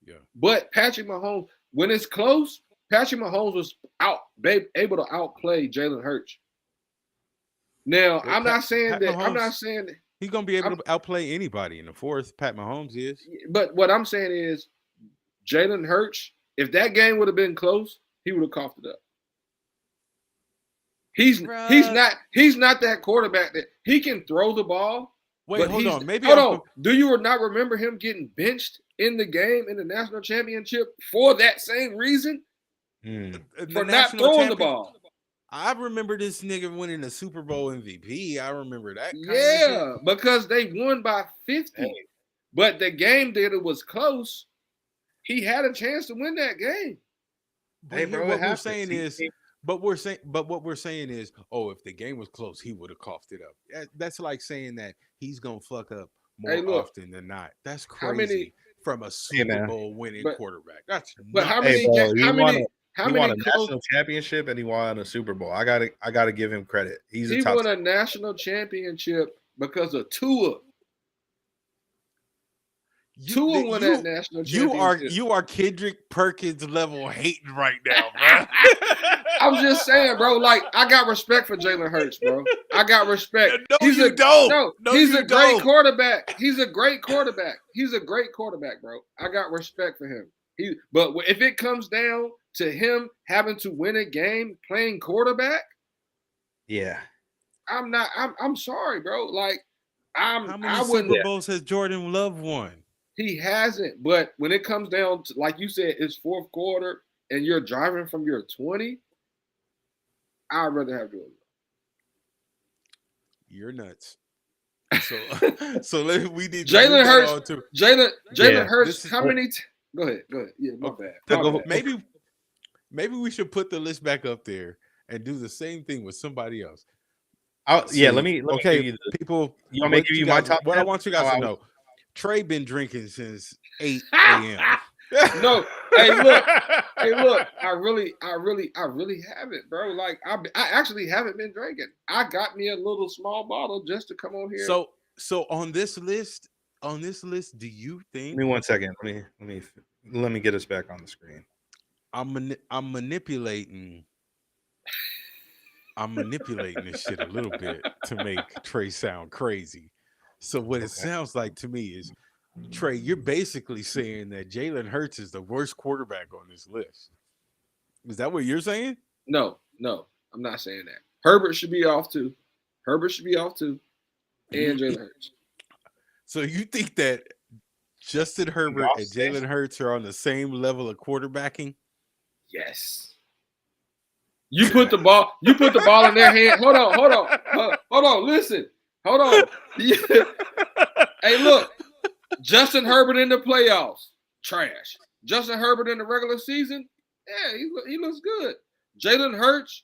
Yeah, but Patrick Mahomes, when it's close, Patrick Mahomes was able to outplay Jalen Hurts. Now, I'm not saying that he's gonna be able to outplay anybody in the fourth. Pat Mahomes is. But what I'm saying is, Jalen Hurts, if that game would have been close, he would have coughed it up. He's not that quarterback that he can throw the ball. Wait, hold on. Do you not remember him getting benched in the game in the national championship for that same reason? For not throwing the ball. I remember this nigga winning the Super Bowl MVP. I remember that. Yeah, because they won by 50. Hey. But the game that it was close, he had a chance to win that game. Hey, bro, what we're saying is, what we're saying is, if the game was close, he would have coughed it up. That's like saying that he's gonna fuck up more often than not. That's crazy from a Super Bowl winning quarterback. That's how many He won a national championship and he won a Super Bowl. I gotta give him credit. He won a national championship because of Tua. Tua won that national championship. You are Kendrick Perkins level hating right now, bro. I'm just saying, bro. Like, I got respect for Jalen Hurts, bro. I got respect. He's a great quarterback. He's a great quarterback. He's a great quarterback, bro. I got respect for him. But if it comes down to him having to win a game playing quarterback, yeah, I'm sorry, bro. Like How many wouldn't. Super Bowls has Jordan Love won? He hasn't. But when it comes down to, like you said, it's fourth quarter and you're driving from your 20, I'd rather have Jordan. You're nuts. So, we need to Jalen move that Hurts. on to Jalen Hurts. This is- How many? Go ahead. Yeah, my bad. Go- maybe we should put the list back up there and do the same thing with somebody else. Yeah, let me okay, give you people. You want me to give you my top What 10? I want you guys to know: Trey been drinking since 8 a.m. No, hey, look. I really haven't, bro. Like, I actually haven't been drinking. I got me a little small bottle just to come on here. So on this list, do you think? Give me 1 second. Let me get us back on the screen. I'm manipulating. I'm manipulating this shit a little bit to make Trey sound crazy. So what it sounds like to me is, Trey, you're basically saying that Jalen Hurts is the worst quarterback on this list. Is that what you're saying? No, I'm not saying that. Herbert should be off too. And Jalen Hurts. So you think that Justin Herbert and Jalen Hurts are on the same level of quarterbacking? Yes. You put the ball in their hand. Hold on. Listen. Hold on. Hey, look. Justin Herbert in the playoffs, trash. Justin Herbert in the regular season, yeah, he looks good. Jalen Hurts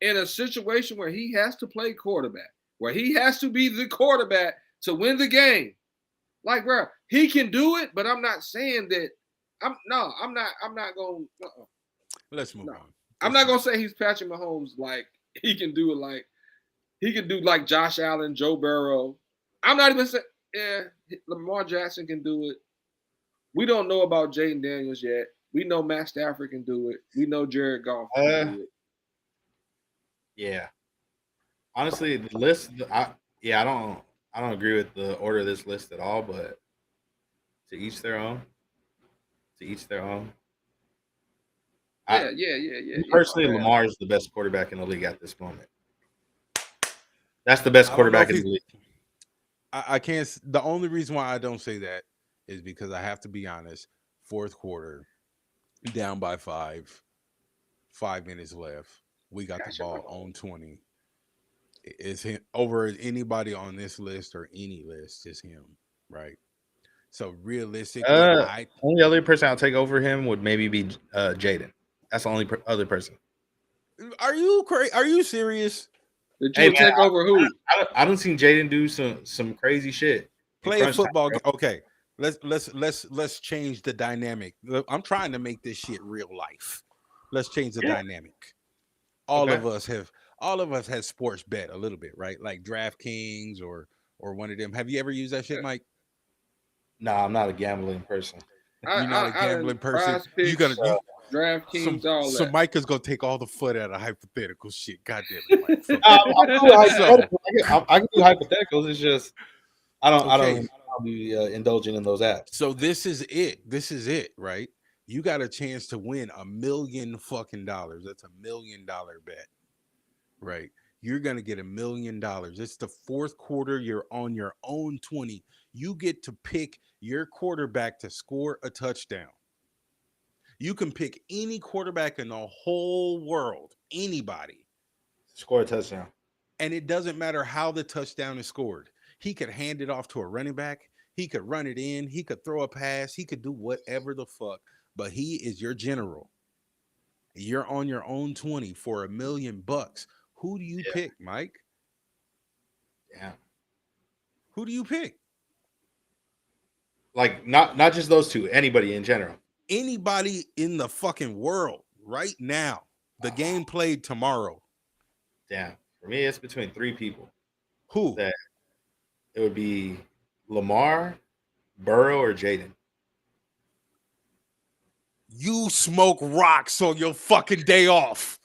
in a situation where he has to play quarterback, where he has to be the quarterback to win the game. Like, bro, he can do it, but I'm not saying that. I'm not going. Let's move on. I'm not gonna say he's Patrick Mahomes. Like, he can do it. Like, he can do like Josh Allen, Joe Burrow. I'm not even saying. Yeah, Lamar Jackson can do it. We don't know about Jaden Daniels yet. We know Matt Stafford can do it. We know Jared Goff can do it. Yeah. Honestly, the list, I don't agree with the order of this list at all, but to each their own. Yeah. Personally, Lamar is the best quarterback in the league at this moment. That's the best quarterback in the league. I can't. The only reason why I don't say that is because I have to be honest. Fourth quarter, down by 5 minutes left. We got the ball on 20. It's him over anybody on this list or any list. Is him, right? So realistically, only other person I'll take over him would maybe be Jaden. That's the only other person. Are you crazy? Are you serious? Did you take over who? I don't see Jaden do some crazy shit. Play a football game. Okay, let's change the dynamic. I'm trying to make this shit real life. Let's change the dynamic. All of us have sports bet a little bit, right? Like DraftKings or one of them. Have you ever used that shit, Mike? No, I'm not a gambling person. You're not a gambling person. You're gonna DraftKings, all that. So Mike is gonna take all the fun out of hypothetical shit. God damn it, Mike. I can do hypotheticals. It's just I'll be indulging in those apps. So this is it, right? You got a chance to win $1 million fucking dollars. That's $1 million bet, right? You're gonna get $1 million. It's the fourth quarter. You're on your own 20. You get to pick your quarterback to score a touchdown. You can pick any quarterback in the whole world, anybody, score a touchdown, and it doesn't matter how the touchdown is scored. He could hand it off to a running back. He could run it in. He could throw a pass. He could do whatever the fuck. But he is your general. You're on your own 20 for $1 million. Who do you pick, Mike? Yeah. Who do you pick? Like not just those two. Anybody in general. Anybody in the fucking world right now. The game played tomorrow. Damn. For me, it's between 3 people. Who? That it would be Lamar, Burrow, or Jaden. You smoke rocks on your fucking day off.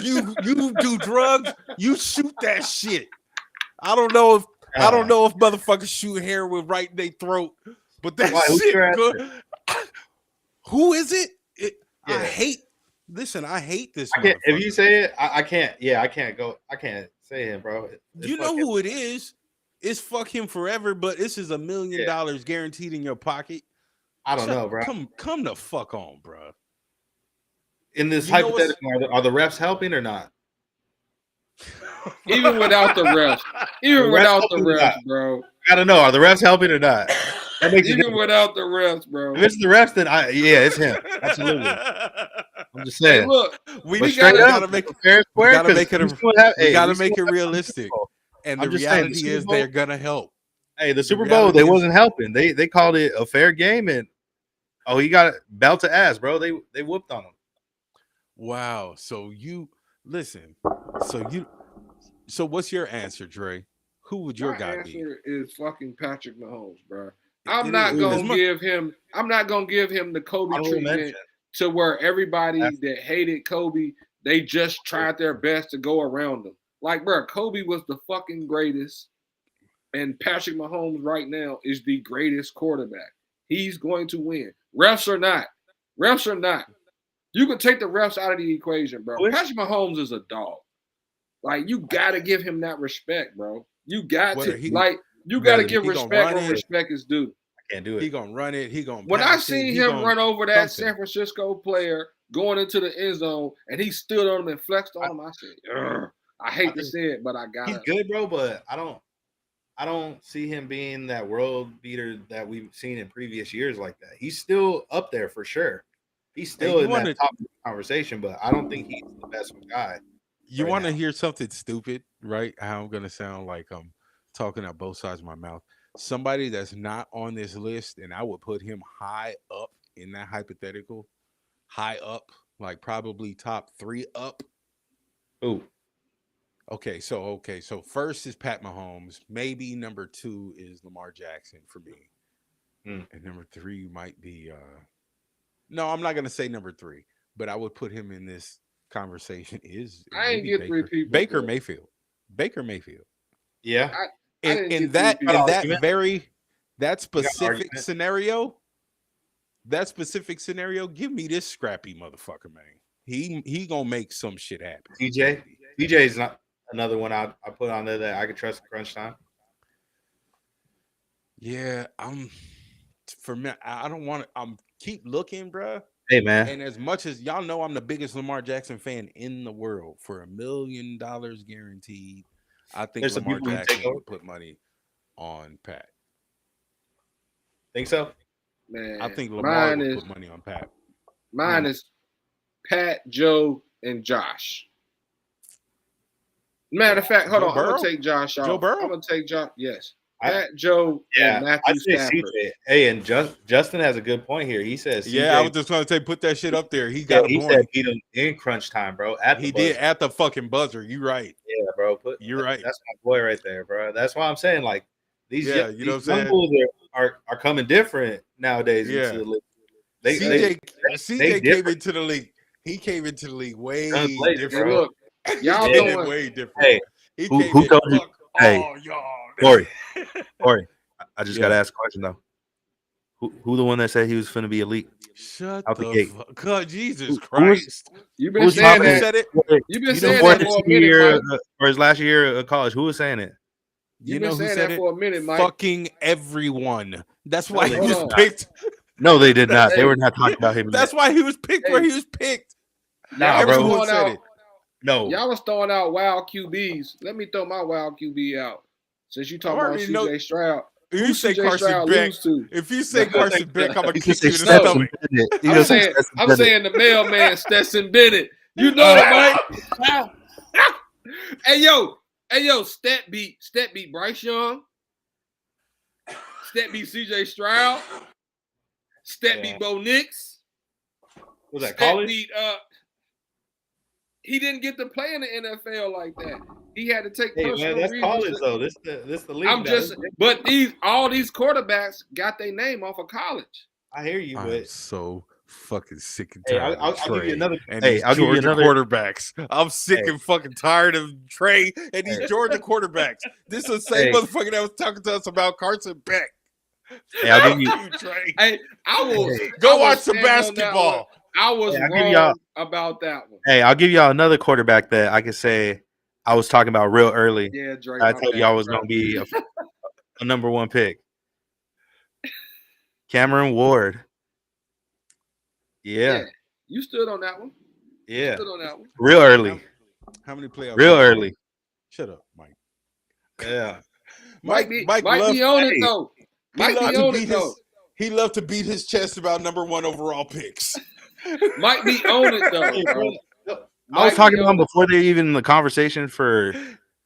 You do drugs. You shoot that shit. I don't know if motherfuckers shoot heroin right in their throat, but that shit good. Who is it? I hate. Listen, I hate this. If you say it, I can't. Yeah, I can't say say him, bro. You know who it is? It's fuck him forever, but this is $1 million guaranteed in your pocket. I don't know, bro. Come the fuck on, bro. In this hypothetical, are the refs helping or not? Even without the refs, bro. I don't know. Are the refs helping or not? Even without the refs, bro. If it's the refs, then it's him. Absolutely. I'm just saying. Hey, look, we gotta make it fair square. We gotta make it realistic. And the reality is they're gonna help. Hey, the Super Bowl, they wasn't helping. They called it a fair game, and he got belt to ass, bro. They whooped on him. Wow. So you listen. So what's your answer, Dre? Who would your guy be? My answer is fucking Patrick Mahomes, bro. I'm not gonna give him the Kobe treatment to where everybody that hated Kobe, they just tried their best to go around him. Like, bro, Kobe was the fucking greatest, and Patrick Mahomes right now is the greatest quarterback. He's going to win. Refs or not. You can take the refs out of the equation, bro. Patrick Mahomes is a dog. Like, you gotta give him that respect, bro. You got to give respect when respect is due. I can't do it. He gonna run it. When I seen him run over that San Francisco player going into the end zone, and he stood on him and flexed on him, I said, I hate to say it, but I got it. He's good, bro, but I don't see him being that world beater that we've seen in previous years like that. He's still up there for sure. He's still in that top conversation, but I don't think he's the best guy. You want to hear something stupid, right? How I'm going to sound like I'm talking out both sides of my mouth. Somebody that's not on this list, and I would put him high up in that hypothetical. High up, like probably top 3 up. Ooh. Okay, so first is Pat Mahomes. Maybe number 2 is Lamar Jackson for me. And number 3 might be no, I'm not going to say number 3, but I would put him in this conversation I ain't get 3 people. Baker Mayfield. Yeah. In that specific scenario, give me this scrappy motherfucker, man. He gonna make some shit happen. DJ is not another one I put on there that I could trust in crunch time. Yeah, for me, I don't want to. Keep looking, bro. Hey, man. And as much as y'all know, I'm the biggest Lamar Jackson fan in the world. For $1 million guaranteed, I think Lamar Jackson would put money on Pat. Think so? Man, I think Lamar would put money on Pat. Mine is Pat, Joe, and Josh. Matter of fact, hold on. I'm going to take Josh off. Joe Burrow? I'm going to take Josh. Yes. Pat, Joe, and Matthew Stafford. Hey, and Justin has a good point here. He says, I was just going to say, put that shit up there. He said beat him in crunch time, bro. He did at the fucking buzzer. You right. Yeah, bro. You're right. That's my boy right there, bro. That's why I'm saying, like, these young bulls are coming different nowadays. Yeah. Into the league. CJ came into the league. He came into the league way different. Look, y'all doing way different. Hey, who told you? Hey, Cory, I just got to ask a question though. Who the one that said he was finna be elite? Shut out the gate. God, Jesus Christ! You've been saying that. You've been saying that for a minute, or his last year of college. Who was saying it? You know who said said that it? For a minute, Mike. Fucking everyone. That's why he was picked. No, they did not. They were not talking about him. That's why he was picked where he was picked. Everyone said it. No, y'all was throwing out wild QBs. Let me throw my wild QB out. Since you talking about CJ Stroud, you say Carson Beck. If you say Carson Beck, I'm gonna kick you in the stomach. I'm saying the mailman Stetson Bennett. You know it, Mike. Hey yo, Stet beat Bryce Young. Stet beat CJ Stroud. Stet beat Bo Nix. Was that college? Beat, he didn't get to play in the NFL like that. He had to take personal that's reasons. college though. This the league. But all these quarterbacks got their name off of college. I hear you, I'm but so fucking sick and tired. I'll give you another. I'll give you another quarterbacks. I'm sick and fucking tired of Trey and these Georgia quarterbacks. This is the same motherfucker that was talking to us about Carson Beck. Hey, I'll give you. Trey. Hey, I will go watch some basketball. I was wrong about that one. Hey, I'll give y'all another quarterback that I can say I was talking about real early. Yeah, Drake. I my told bad, y'all was bro. gonna be a number one pick. Cameron Ward. Yeah, Yeah, you stood on that one. You yeah. stood on that one. Real early. How many playoff Real games? early. Shut up, Mike. Yeah. Might Mike be on it hey, though. he Might loved be to on beat it though. beat his chest about number 1 overall picks. Might be on it though, Hey, bro. bro, I was Might talking be about them on it. before they even in the conversation for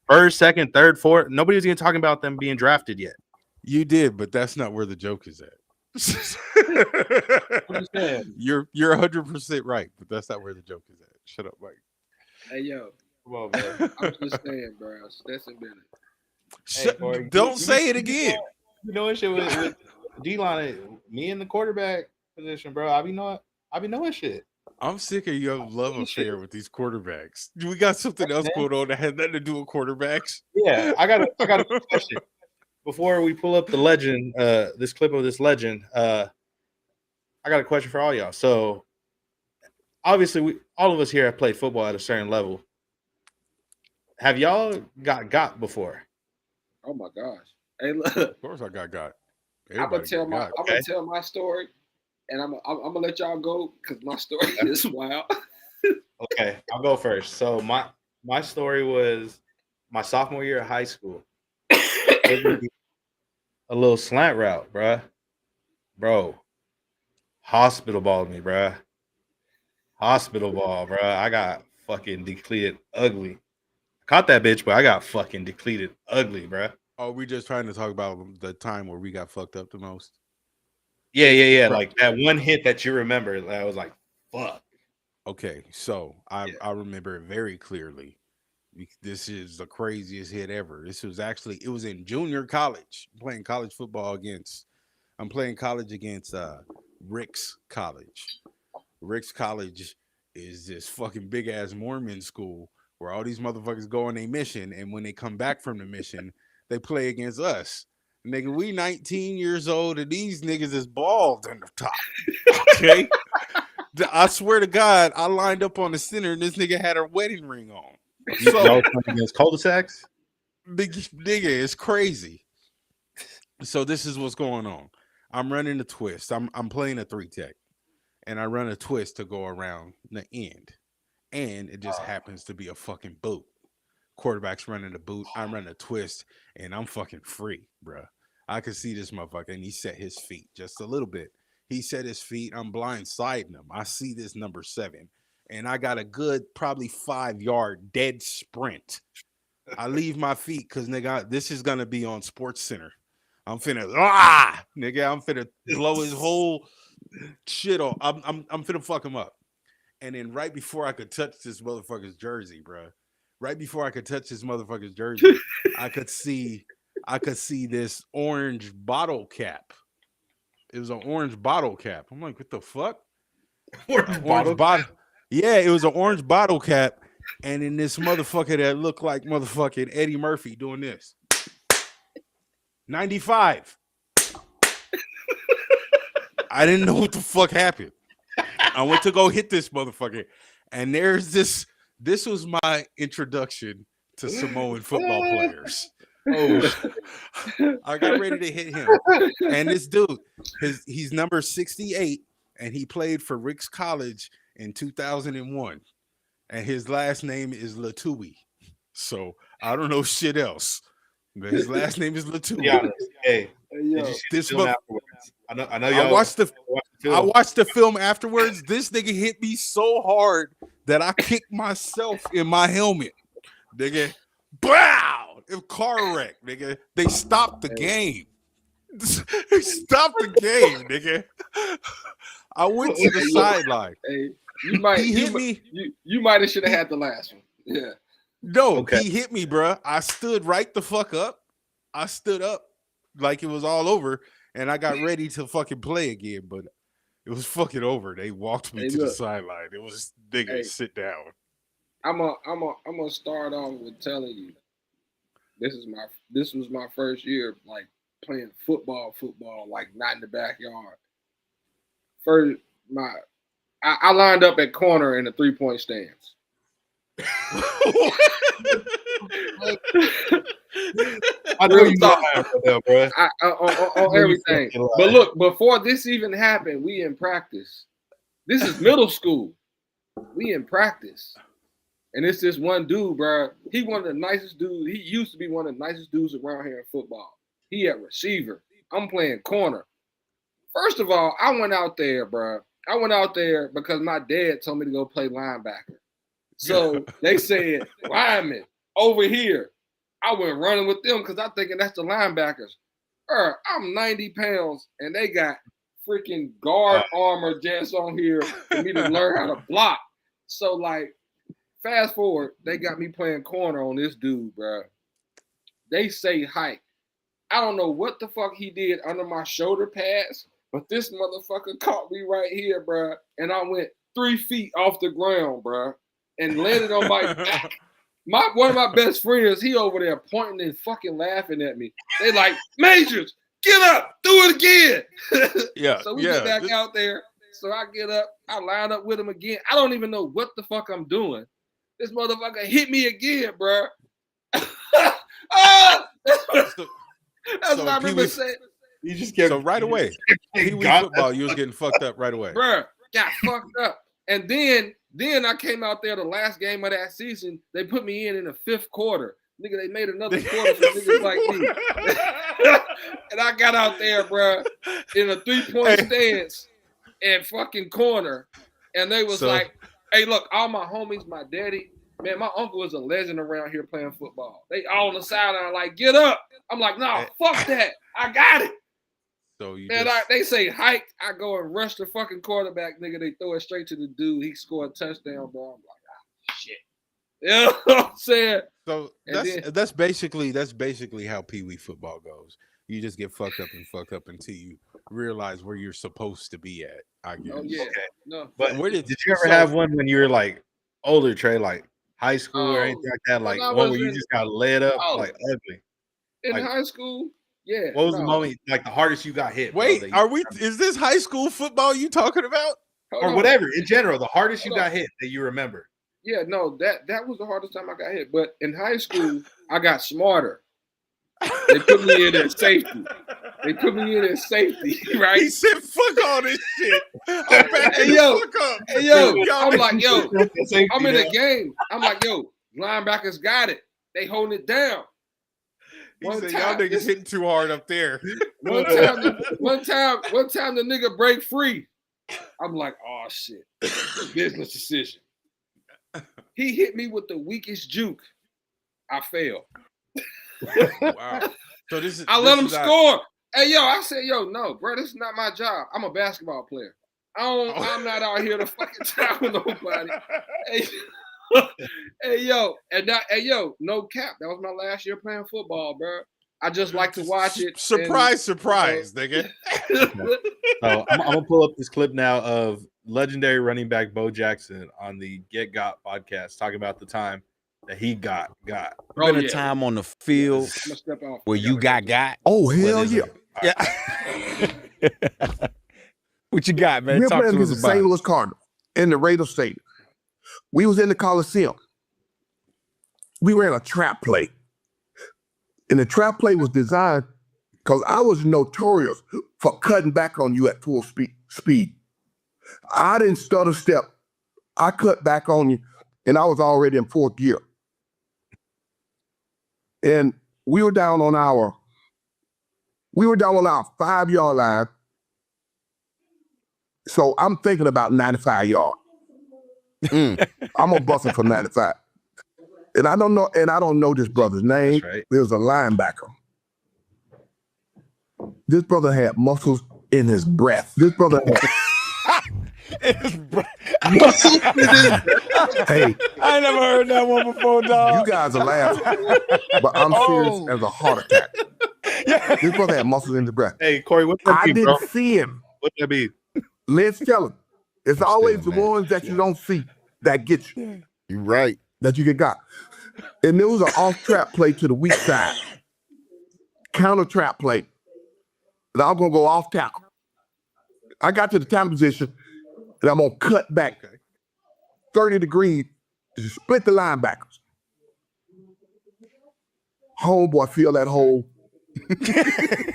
first, second, third, fourth. Nobody was even talking about them being drafted yet. You did, but that's not where the joke is at. What are you saying? You're 100% right, but that's not where the joke is at. Shut up, Mike. Hey yo, Come on, bro. I'm just saying, bro. Stetson Bennett. Hey, Corey, Don't say it again. You know shit with D-line, me in the quarterback position, bro. I be knowing shit. I'm sick of your love affair with these quarterbacks. We got something else going on that has nothing to do with quarterbacks. Yeah, I got a question before we pull up the legend. This clip of this legend. I got a question for all y'all. So obviously, all of us here have played football at a certain level. Have y'all got before? Oh my gosh. Hey, look. Of course, I got. I'm gonna Everybody got. tell my story, and I'm gonna let y'all go because my story is wild. Okay, I'll go first. So my story was my sophomore year of high school. A little slant route, bro. Hospital balled me, bruh. Hospital ball, bruh. I got fucking depleted ugly. Caught that bitch, but I got fucking depleted ugly, bruh. Are we just trying to talk about the time where we got fucked up the most? Yeah. Like that one hit that you remember, I was like, fuck. Okay, so I remember it very clearly. This is the craziest hit ever. It was in junior college. I'm playing college against Rick's College. Rick's College is this fucking big ass Mormon school where all these motherfuckers go on a mission, and when they come back from the mission, they play against us. Nigga, we 19 years old, and these niggas is bald in the top. Okay? I swear to God, I lined up on the center, and this nigga had a wedding ring on. So, Y'all playing against cul-de-sacs? big nigga, it's crazy. So this is what's going on. I'm running a twist. I'm playing a 3-tech, and I run a twist to go around the end, and it just happens to be a fucking boot. Quarterback's running a boot. I run a twist, and I'm fucking free, bruh. I could see this motherfucker, and he set his feet just a little bit. He set his feet. I'm blindsiding him. I see this number 7, and I got a good probably 5-yard dead sprint. I leave my feet because nigga, this is gonna be on Sports Center. I'm finna nigga, I'm finna blow his whole shit off. I'm finna fuck him up. And then right before I could touch this motherfucker's jersey, bro. Right before I could touch this motherfucker's jersey, I could see this orange bottle cap. It was an orange bottle cap. I'm like, what the fuck? Orange bottle. Yeah, it was an orange bottle cap. And then this motherfucker that looked like motherfucking Eddie Murphy doing this. 95. I didn't know what the fuck happened. I went to go hit this motherfucker. And there's this. This was my introduction to Samoan football players. Oh, I got ready to hit him. And this dude, he's number 68, and he played for Rick's College in 2001. And his last name is Latui. So I don't know shit else. But his last name is Latui. Yeah, hey, Yo, did you see this film afterwards? I know I y'all watched the film afterwards. This nigga hit me so hard that I kicked myself in my helmet. Nigga, wow! It was car wreck, nigga. They stopped the game. They stopped the game, nigga. I went to the sideline. Hey, he hit me. You might have should have had the last one. Yeah. No, okay. He hit me, bro. I stood right the fuck up. I stood up like it was all over, and I got ready to fucking play again, but it was fucking over. They walked me to the sideline. It was nigga, sit down. I'm gonna start off with telling you this was my first year like playing football, like not in the backyard. First, I lined up at corner in the 3-point stance. I know you lying right now, bro. On everything. But look, before this even happened, we in practice. This is middle school. We in practice. And it's this one dude, bro. He one of the nicest dudes. He used to be one of the nicest dudes around here in football. He at receiver. I'm playing corner. First of all, I went out there, bro. I went out there because my dad told me to go play linebacker. So they said, lineman, over here. I went running with them because I'm thinking that's the linebackers. I'm 90 pounds, and they got freaking guard armor just on here for me to learn how to block. So, like, fast forward, they got me playing corner on this dude, bro. They say hike. I don't know what the fuck he did under my shoulder pads, but this motherfucker caught me right here, bro. And I went 3 feet off the ground, bro, and landed on my back. One of my best friends, he over there pointing and fucking laughing at me. They like, Majors, get up, do it again. Yeah. So we get back out there. So I get up, I line up with him again. I don't even know what the fuck I'm doing. This motherfucker hit me again, bro. That's what I remember saying. You just kept. So right away, Pee-wee football, you was getting fucked up right away. Bro, got fucked up. And then I came out there the last game of that season. They put me in the 5th quarter. Nigga, they made another quarter for niggas like me. And I got out there, bro, in a 3-point stance and fucking corner. And they was like, hey, look, all my homies, my daddy, man, my uncle is a legend around here playing football. They all on the sideline like, get up. I'm like, nah, fuck that. I got it. So you and they say hike. I go and rush the fucking quarterback, nigga. They throw it straight to the dude. He scored a touchdown, bro. I'm like, shit. You know what I'm saying? So that's basically how Pee-wee football goes. You just get fucked up until you realize where you're supposed to be at, I guess. Oh, yeah. Okay. No. But did you ever have one when you were like older, Trey, like high school or anything like that? Like one where you just got led up like ugly. In like, high school? Yeah. What was the moment, like the hardest you got hit? Wait, is this high school football you talking about? Or whatever, in general, the hardest you got hit that you remember? Yeah, no, that was the hardest time I got hit. But in high school, I got smarter. They put me in as safety. Right? He said, "Fuck all this shit." Hey yo, I'm like, yo, I'm in the game. I'm like, yo, linebackers got it. They holding it down. He said, y'all niggas hitting too hard up there. One time the nigga break free. I'm like, oh shit, business decision. He hit me with the weakest juke. I failed. Wow. So I let him score. Hey yo, I said, yo, no, bro, this is not my job. I'm a basketball player. I'm not out here to fucking tackle nobody. Hey yo, no cap. That was my last year playing football, bro. I just like to watch it. Surprise, nigga. I'm gonna pull up this clip now of legendary running back Bo Jackson on the Get Got podcast talking about the time that he got. Been a time on the field where you got. Oh hell yeah! Yeah. What you got, man? We're Talk playing to us against the about St. it. Louis Cardinals in the Raider Stadium. We was in the Coliseum. We ran a trap play. And the trap play was designed because I was notorious for cutting back on you at full speed. I didn't stutter step. I cut back on you, and I was already in 4th gear. And we were down on our 5-yard line. So I'm thinking about 95 yards. I'm gonna bust it for 95. And I don't know this brother's name. Right. There was a linebacker. This brother had muscles in his breath. This brother had muscles in his breath. Hey, I never heard that one before, dog. you guys are laughing, but I'm serious as a heart attack. This brother had muscles in his breath. Hey, Corey, what's that I be, bro? didn't see him. What's that be? Let's tell him. It's always the ones that you don't see that get you. You're right. That you get got. And there was an off trap play to the weak side. Counter trap play. And I'm gonna go off tackle. I got to the time position and I'm gonna cut back 30 degrees split the linebackers. Homeboy feel that hole.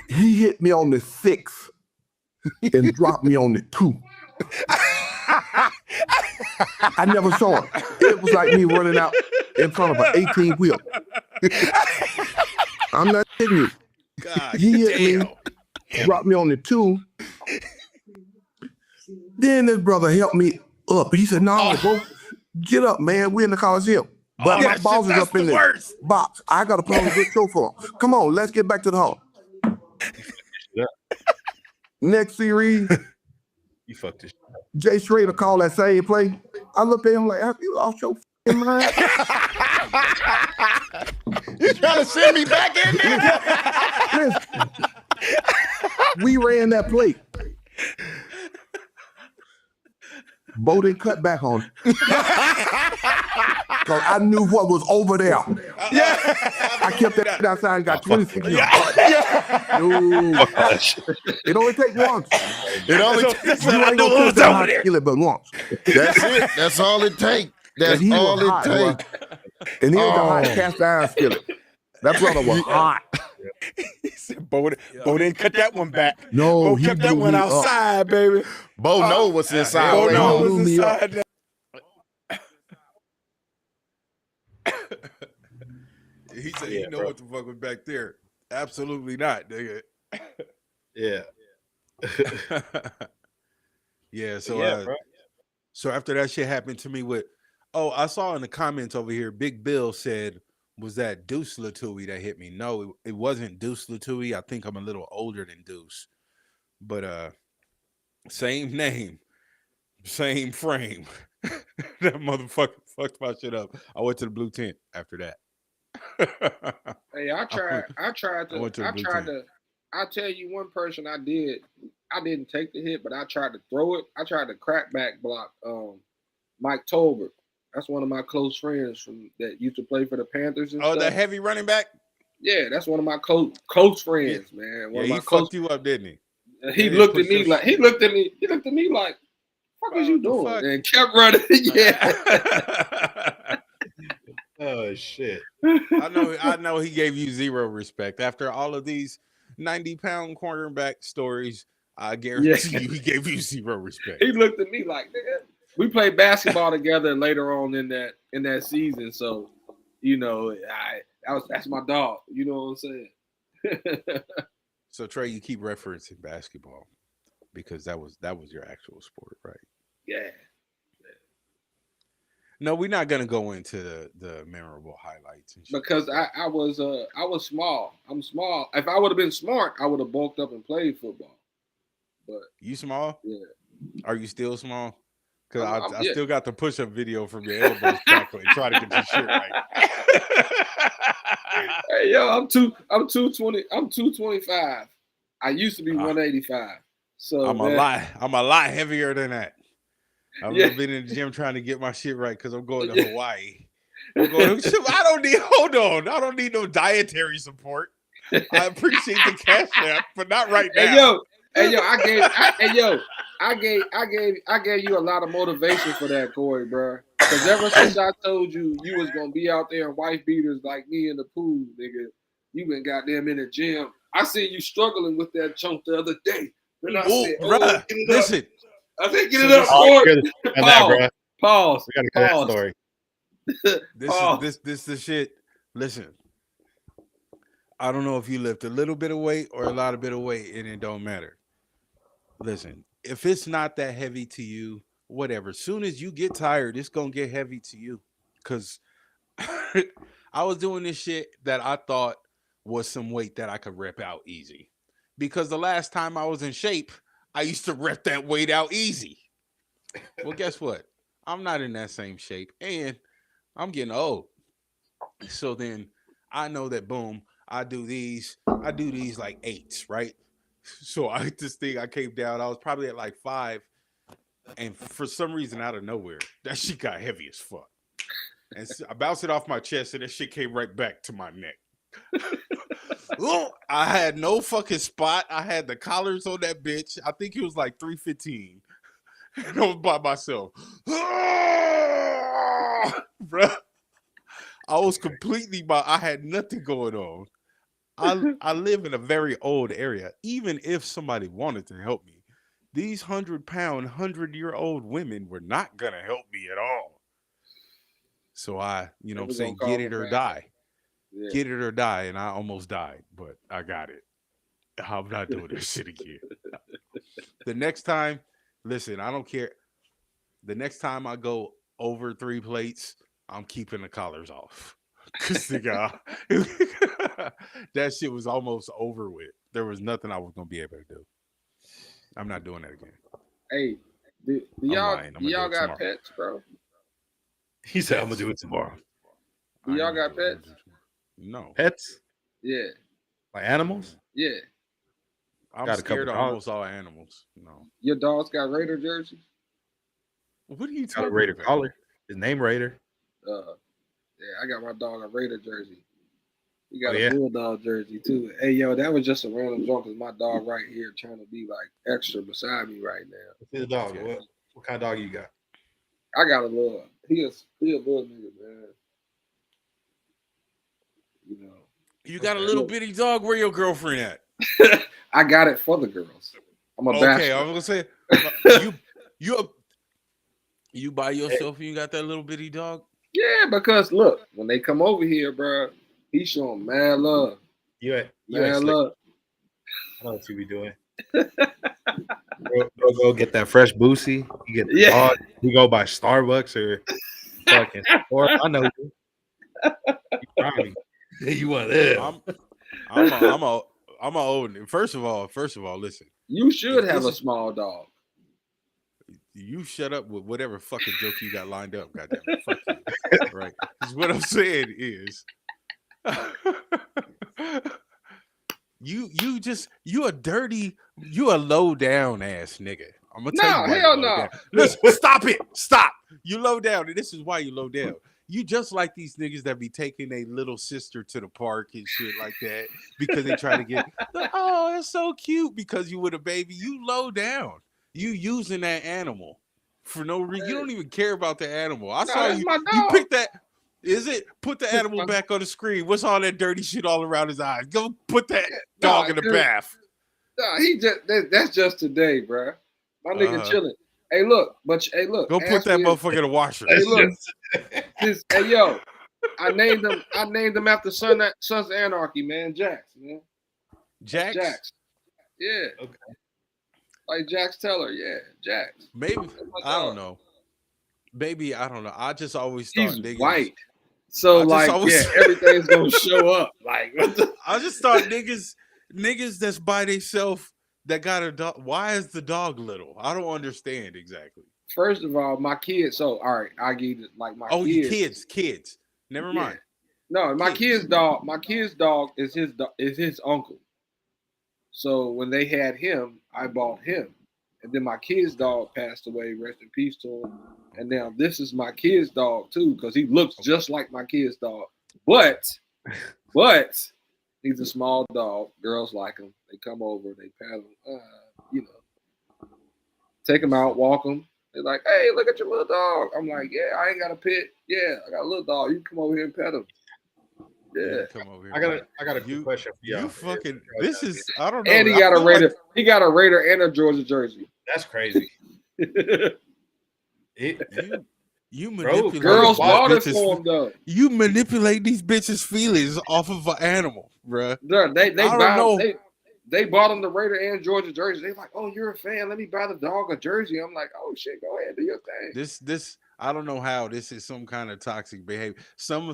He hit me on the 6 and dropped me on the 2. I never saw it. It was like me running out in front of an 18-wheel. I'm not kidding you. God He hit damn. me, dropped me on the 2. Then this brother helped me up. He said, "No, bro, get up, man. We're in the Coliseum." But my balls is up in the box. I got to put on a good show for him. Come on, let's get back to the hall. Next series, You fucked this. Jay Schrader called that same play. I looked at him like, "Have you lost your f***ing mind?" You trying to send me back in there? Listen, we ran that play. Bo didn't cut back on it. Because I knew what was over there. I kept that outside and got 26 yards. No. It only takes once. It only takes You ain't gonna touch that hot skillet but once. That's it. That's all it takes. That's And he all was it hot, boy. takes. And he was the hot cast iron skillet. That brother was hot. He said, Bo didn't cut that one back. No, Bo he kept that blew one me up. outside, baby. Bo know what's inside. Bo right knows now. blew what's me up. inside now. He said, "You know what the fuck was back there?" Absolutely not, nigga. Yeah. Yeah. So, bro. so after that shit happened to me with, I saw in the comments over here, Big Bill said, "Was that Deuce Latui that hit me?" No, it wasn't Deuce Latui. I think I'm a little older than Deuce, but same name, same frame. That motherfucker fucked my shit up. I went to the blue tent after that. Hey, I tried went to a blue to. tent. I'll tell you one person I didn't take the hit, but I tried to throw it. I tried to crackback block Mike Tolbert. That's one of my close friends from that used to play for the Panthers and Oh, stuff. that heavy running back? Yeah, that's one of my close friends, man. One Yeah, of my he close. fucked you up, didn't he? He Yeah, looked push at me your- like he looked at me like, "What is you What the doing?" fuck? And kept running. Yeah. Oh shit. I know he gave you zero respect. After all of these 90-pound cornerback stories, I guarantee you he gave you zero respect. He looked at me like, "Nigga." We played basketball together later on in that season, so you know, that's my dog. You know what I'm saying? So Trey, you keep referencing basketball because that was your actual sport, right? Yeah. No, we're not gonna go into the memorable highlights and shit. Because I was small. I'm small. If I would have been smart, I would have bulked up and played football. But You small? yeah. Are you still small? Because I yeah. still got the push-up video from your elbows crackling, trying to get your shit right. Hey yo, I'm 220. I'm 225. I used to be 185. So I'm a lot heavier than that. I've Yeah. been in the gym trying to get my shit right because I'm going to Hawaii. I don't need no dietary support. I appreciate the cash app, but not right now. Hey yo, I gave you a lot of motivation for that, Cory, bro. Because ever since I told you was gonna be out there in wife beaters like me in the pool, nigga, you been goddamn in the gym. I seen you struggling with that chunk the other day. And I said, Bruh, get it up. listen. I said, get So it up, Cory. Pause. We gotta hear that Pause. story. This the shit. Listen, I don't know if you lift a little bit of weight or a lot of bit of weight, and it don't matter. Listen, if it's not that heavy to you, whatever. Soon as you get tired, it's gonna get heavy to you. Cause I was doing this shit that I thought was some weight that I could rep out easy. Because the last time I was in shape, I used to rep that weight out easy. Well, guess what? I'm not in that same shape, and I'm getting old. So then I know that boom, I do these like 8s, right? So I came down, I was probably at like 5, and for some reason out of nowhere, that shit got heavy as fuck. And so I bounced it off my chest, and that shit came right back to my neck. I had no fucking spot. I had the collars on that bitch. I think it was like 315. And I was by myself. bro. I was completely I had nothing going on. I live in a very old area. Even if somebody wanted to help me, these 100-pound, 100-year-old women were not gonna help me at all. So you know what I'm saying, get it or die. Yeah. Get it or die, and I almost died, but I got it. I'm not doing this shit again. The next time, listen, I don't care. The next time I go over 3 plates, I'm keeping the collars off. Cause that shit was almost over with. There was nothing I was gonna be able to do. I'm not doing that again. Hey, do y'all got pets, bro? He said, "I'm gonna do it tomorrow." Do y'all got pets? No. Pets? Yeah. Like animals? Yeah. I'm Got a scared of couple almost all animals. No. Your dog's got Raider jerseys? What are you Got a talking Raider about? collar. His name Raider. Yeah, I got my dog a Raider jersey. He got yeah. a Bulldog jersey too. Hey, yo, that was just a random joke because my dog right here trying to be like extra beside me right now. What's his dog? Yeah. What kind of dog you got? I got a little. He a little nigga, man. You know. You got a little bitty dog. Where your girlfriend at? I got it for the girls. I'm a bachelor. I was gonna say you by yourself and you got that little bitty dog. Yeah, because look, when they come over here, bro, he showing mad love. You ain't Mad slick. love. I know what you be doing. Go get that fresh boosie. You get the dog. You go by Starbucks or fucking store. I know you. You want them. I'm a old. First of all, listen. You should have a small dog. You shut up with whatever fucking joke you got lined up. Goddamn it, fuck you. Right? Because what I'm saying is, you a low down ass nigga. I'm gonna tell you why. Hell no. Listen, stop. You low down, and this is why you low down. You just like these niggas that be taking a little sister to the park and shit like that because they try to get, oh, that's so cute because you with a baby. You low down. You using that animal for no reason. You don't even care about the animal. I saw you. You picked that. Is it? Put the animal back on the screen. What's all that dirty shit all around his eyes? Go put that dog in the bath. Nah, that's just today, bro. My nigga chilling. Hey, look. Go put that motherfucker in the washer. Hey, look. Hey, yo. I named him after Sons of Anarchy, man. Jax, man. Jax. Yeah. Okay. Like Jax Teller, yeah, Jax. Maybe I don't know. Maybe I don't know. I just always thought he's niggas white, so like everything's gonna show up. Like I just thought niggas that's by themselves that got a dog. Why is the dog little? I don't understand exactly. First of all, my kids. So all right, I give it like my kids. Never mind. No, my kid's dog. My kid's dog is his uncle. So when they had him, I bought him. And then my kid's dog passed away, rest in peace to him. And now this is my kid's dog too, because he looks just like my kid's dog. But he's a small dog. Girls like him. They come over, they pat him, take him out, walk him. They're like, hey, look at your little dog. I'm like, yeah, I ain't got a pet. Yeah, I got a little dog. You can come over here and pet him. Yeah, come over here. I got a good question for you. You fucking this is I don't know. And he got a Raider. Like, he got a Raider and a Georgia jersey. That's crazy. You manipulate girls bought it for him though. You manipulate these bitches' feelings off of an animal, bruh. They bought him the Raider and Georgia jersey. They like, oh, you're a fan. Let me buy the dog a jersey. I'm like, oh shit, go ahead, do your thing. This I don't know how this is some kind of toxic behavior. Some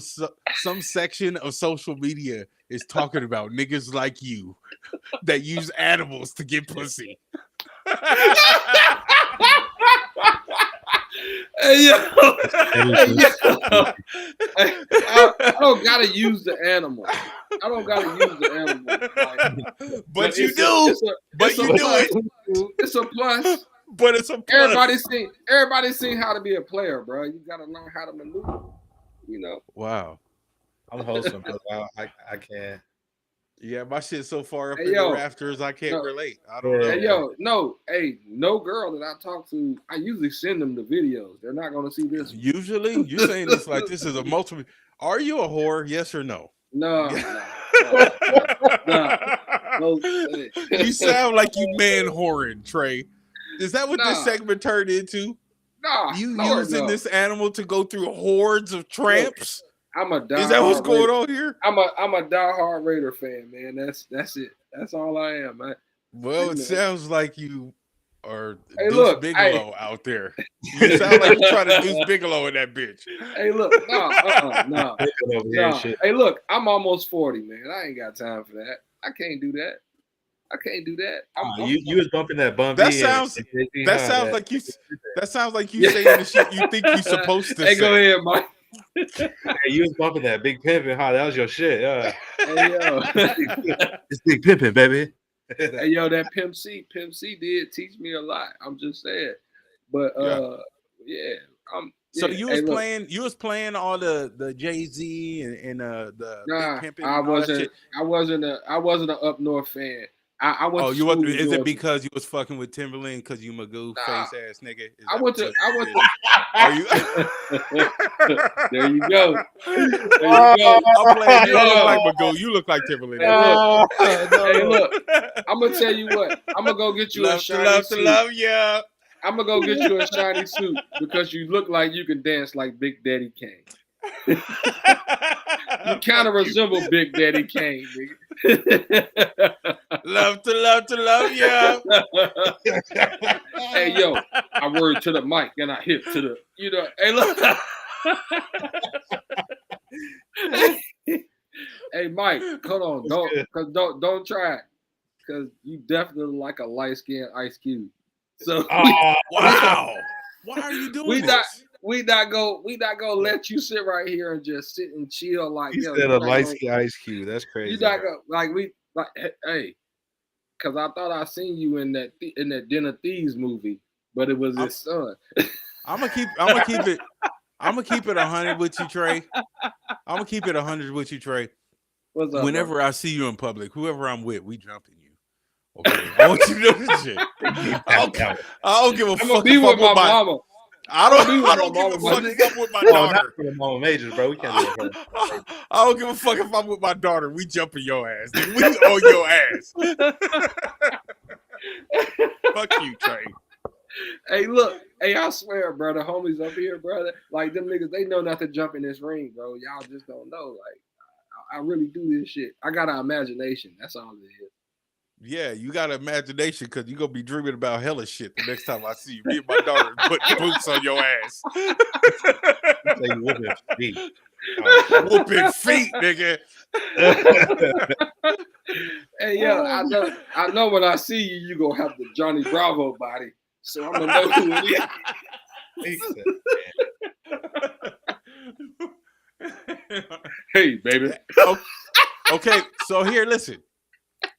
section of social media is talking about niggas like you that use animals to get pussy. Hey, yo. I don't gotta use the animal. Like, but you do. It's a plus. But it's a plus. Everybody's seen how to be a player, bro. You gotta learn how to maneuver. Wow. I'm wholesome, but I can't. Yeah, my shit's so far up Hey, in yo. the rafters, I can't No. relate. I don't know. Hey, yo, no girl that I talk to, I usually send them the videos. They're not gonna see this one. Usually, you're saying this like this is a multiple. Are you a whore? Yes or no? No. You sound like you man whoring, Trey. Is that what this Nah. segment turned into? Nah, You Lord, using no. this animal to go through hordes of tramps? I'm a die. Is that what's going on here? I'm a diehard Raider fan, man. That's it. That's all I am, man. Well, it sounds like you are Hey, Deuce look, Bigelow out there. You sound like you're trying to Deuce Bigelow in that bitch. Hey, look, no. Hey, look, I'm almost 40, man. I ain't got time for that. I can't do that. You was bumping that bump. That sounds like you saying the shit you think you're supposed to say. Hey, go ahead, Mike. Hey, you was bumping that Big Pimpin', huh? That was your shit. Yeah. Hey, yo. It's Big Pimpin', baby. Hey, yo, that Pimp C did teach me a lot. I'm just saying. But yeah. So yeah. you was playing all the Jay-Z and the Nah, Big Pimpin' I and all that shit? wasn't an Up North fan. I went to you school is in it Georgia. because you was fucking with Timberland because you Magoo face ass nigga? I went to Are you there you go. I'm playing you look like Magoo. You look like Timberland. Hey, look. I'm gonna tell you what. I'm gonna go get you a shiny suit. Love ya. I'm gonna go get you a shiny suit because you look like you can dance like Big Daddy Kane. You kind of resemble Big Daddy Kane, nigga. love ya. Hey, yo, I word to the mic and I hit to the, hey, look. Hey, Mike, hold on. Don't try it. Because you definitely look like a light-skinned Ice Cube. So wow. Why are you doing this? We not gonna let you sit right here and just sit and chill like He said a light-skinned Ice Cube. That's crazy. You not gonna hey, because I thought I seen you in that Den of Thieves movie, but it was his son. I'm gonna keep it 100 with you, Trey. I'm gonna keep it 100 with you, Trey. What's up? Whenever bro? I see you in public, whoever I'm with, we jumping you. Okay, I want you to know this shit. I don't give a fuck. I'm gonna be with my mama. I don't give a fuck if I'm with my daughter. Mama Majors, bro. We can't do that. I don't give a fuck if I'm with my daughter. We jumping your ass. Nigga. We on your ass. Fuck you, Trey. Hey, look. Hey, I swear, bro, the homies up here, brother, like them niggas, they know not to jump in this ring, bro. Y'all just don't know. Like, I really do this shit. I got an imagination. That's all it is. Yeah, you got an imagination because you're going to be dreaming about hella shit the next time I see you. Me and my daughter putting boots on your ass. Say whooping feet. Whooping feet, nigga. Hey, yo, I know when I see you, you going to have the Johnny Bravo body. So I'm going to know who it is. Hey, baby. Okay, so here, listen.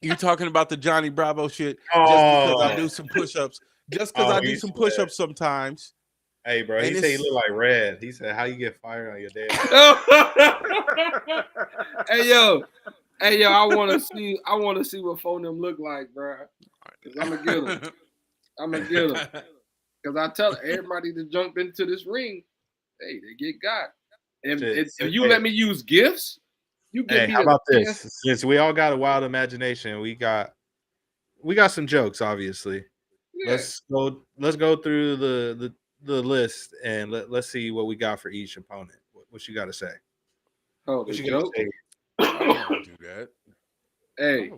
You talking about the Johnny Bravo shit just because I do some push-ups. Just because I do some push-ups sometimes. Hey, bro, he said he look like Red. He said, how you get fired on your dad? Hey, yo, I want to see what phone them look like, bro. Because I'm going to get them. Because I tell everybody to jump into this ring, hey, they get got. And if you let me use gifts, you give me how about this? Since we all got a wild imagination, we got some jokes, obviously. Yeah. Let's go through the list and let's see what we got for each opponent. What you got to say? Oh, what you joke? Say? I don't want to do that. Hey,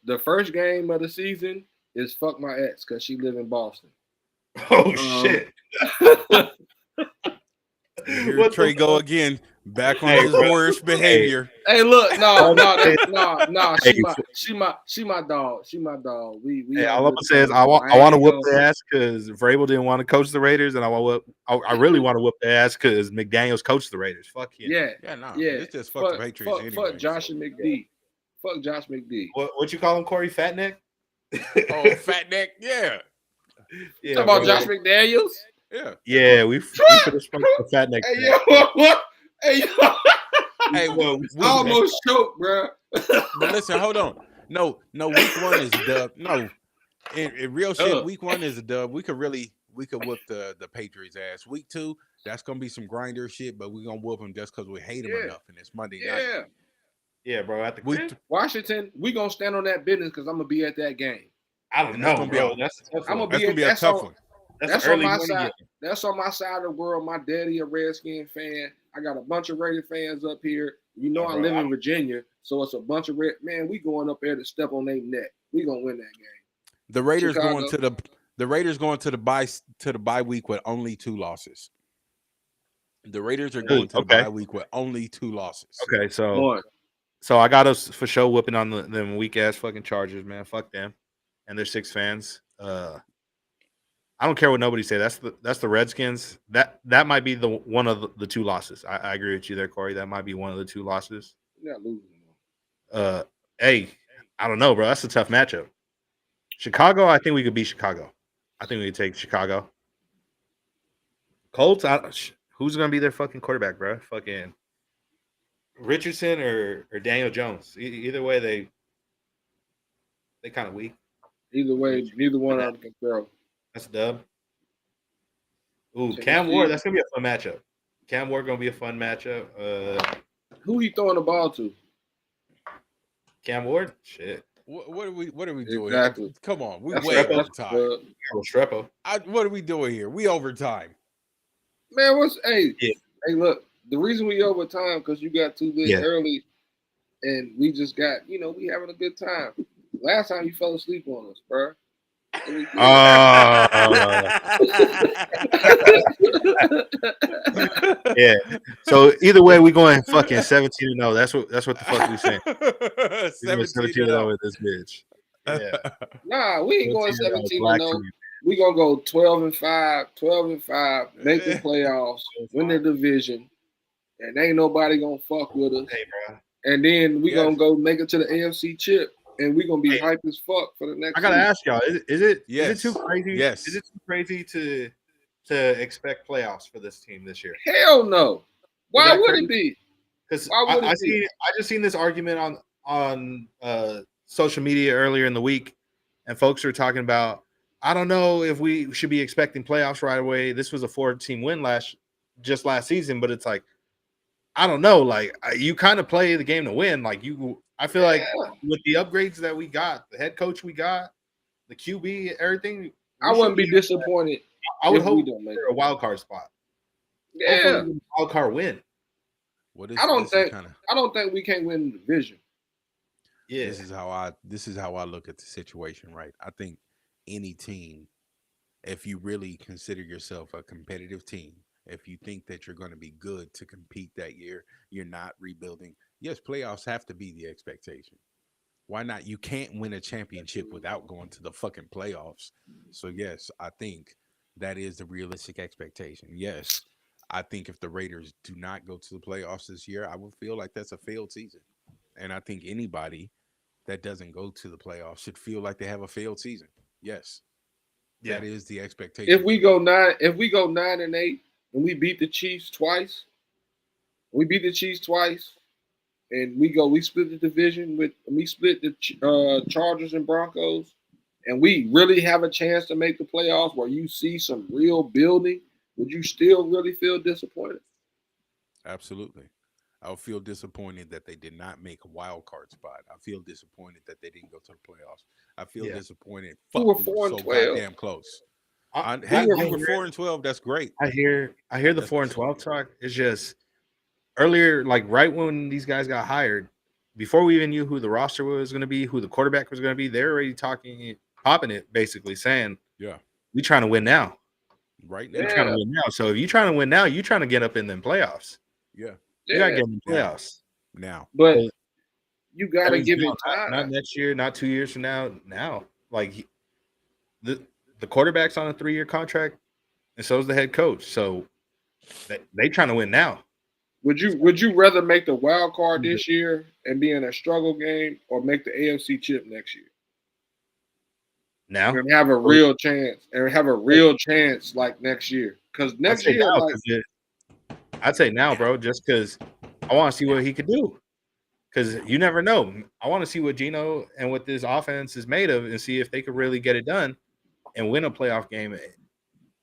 the first game of the season is fuck my ex because she live in Boston. Oh shit! Here Trey go again, back on his whorish behavior. Hey, look, no. She my dog. She my dog. We all I'm gonna say is I want to whoop their ass because Vrabel didn't want to coach the Raiders, and I really want to whoop their ass because McDaniels coached the Raiders. Fuck him. Yeah. It's just fuck the Patriots anyway. Fuck Josh and McD. Fuck Josh McD. What you call him, Corey? Fat Neck? Oh, Fat Neck. Yeah. Talk about Josh McDaniels. Yeah, we put a smoke for Fat Neck. Hey, yo, Hey, Almost choked, bro. but listen, hold on. No, week 1 is a dub. No, in real shit, week 1 is a dub. We could whoop the Patriots ass. Week 2, that's gonna be some grinder shit, but we're gonna whoop them just because we hate them enough, and it's Monday night. Yeah, bro. At the Week crib? Washington, we gonna stand on that business because I'm gonna be at that game. I don't know, bro. That's a tough one. That's gonna be a tough one. That's on my side. That's on my side of the world. My daddy a Redskin fan. I got a bunch of Raider fans up here. You know, I live in Virginia, so it's a bunch of man. We going up there to step on their neck. We gonna win that game. The Raiders going to the bye week with only 2 losses. The Raiders are going to the bye week with only 2 losses. Okay, so I got us for sure whooping on them weak ass fucking Chargers, man. Fuck them and their 6 fans. I don't care what nobody say. That's the Redskins. That might be the one of the 2 losses. I agree with you there, Corey. That might be one of the 2 losses. You're not losing. Hey, I don't know, bro. That's a tough matchup. Chicago, I think we could beat Chicago. I think we could take Chicago. Colts, who's gonna be their fucking quarterback, bro? Fucking Richardson or Daniel Jones. Either way, they kind of weak. Either way, neither one of them can throw. That's a dub. Ooh, Cam Ward. That's gonna be a fun matchup. Cam Ward gonna be a fun matchup. Who he throwing the ball to? Cam Ward. Shit. What are we doing? Exactly. Here? Come on, we That's way over time. Strepo. What are we doing here? We overtime. Man, hey, look, the reason we overtime because you got too lit early, and we just got, we having a good time. Last time you fell asleep on us, bro. Yeah. So either way, we going fucking 17-0. That's what the fuck we saying. 17-0 with this bitch. Yeah. Nah, we ain't going 17-0. We gonna go 12-5, make the playoffs, win the division, and ain't nobody gonna fuck with us. Hey, bro. And then we gonna go make it to the AFC chip. And we're gonna be hype as fuck for the next. I gotta ask y'all: Is it too crazy? Yes. Is it too crazy to expect playoffs for this team this year? Hell no. Why would it be? Because I just seen this argument on social media earlier in the week, and folks are talking about, I don't know if we should be expecting playoffs right away. This was a 4-team win last season, but it's like, I don't know. Like, you kind of play the game to win. Like, I feel like with the upgrades that we got, the head coach we got, the QB, everything, I wouldn't be disappointed. I would hope for a wild card spot. Yeah, wild card win. I don't think we can win the division. Yeah, this is how I look at the situation, right? I think any team, if you really consider yourself a competitive team, if you think that you're going to be good to compete that year, you're not rebuilding. Yes, playoffs have to be the expectation. Why not? You can't win a championship without going to the fucking playoffs. So, yes, I think that is the realistic expectation. Yes, I think if the Raiders do not go to the playoffs this year, I would feel like that's a failed season. And I think anybody that doesn't go to the playoffs should feel like they have a failed season. Yes, that is the expectation. If we go 9-8 and we beat the Chiefs twice, and we split the division we split the Chargers and Broncos, and we really have a chance to make the playoffs where you see some real building, would you still really feel disappointed? Absolutely. I'll feel disappointed that they did not make a wild card spot. I feel disappointed that they didn't go to the playoffs. I feel disappointed. We were 4-12. Goddamn close. We were 4-12. That's great. I hear the 4-12 talk. It's just earlier, like right when these guys got hired, before we even knew who the roster was going to be, who the quarterback was going to be, they're already popping it, basically saying, "Yeah, we trying to win now, right now. We're trying to win now." So if you're trying to win now, you're trying to get up in them playoffs. Yeah, you gotta get in the playoffs now. But you gotta give it time. Not next year, not 2 years from now. Now, like the quarterback's on a 3-year contract, and so is the head coach. So they trying to win now. Would you rather make the wild card this year and be in a struggle game, or make the AFC chip next year? Now and have a real chance like next year, because next year, I'd say now, bro. Just because I want to see what he could do because you never know. I want to see what Gino and what this offense is made of and see if they could really get it done and win a playoff game.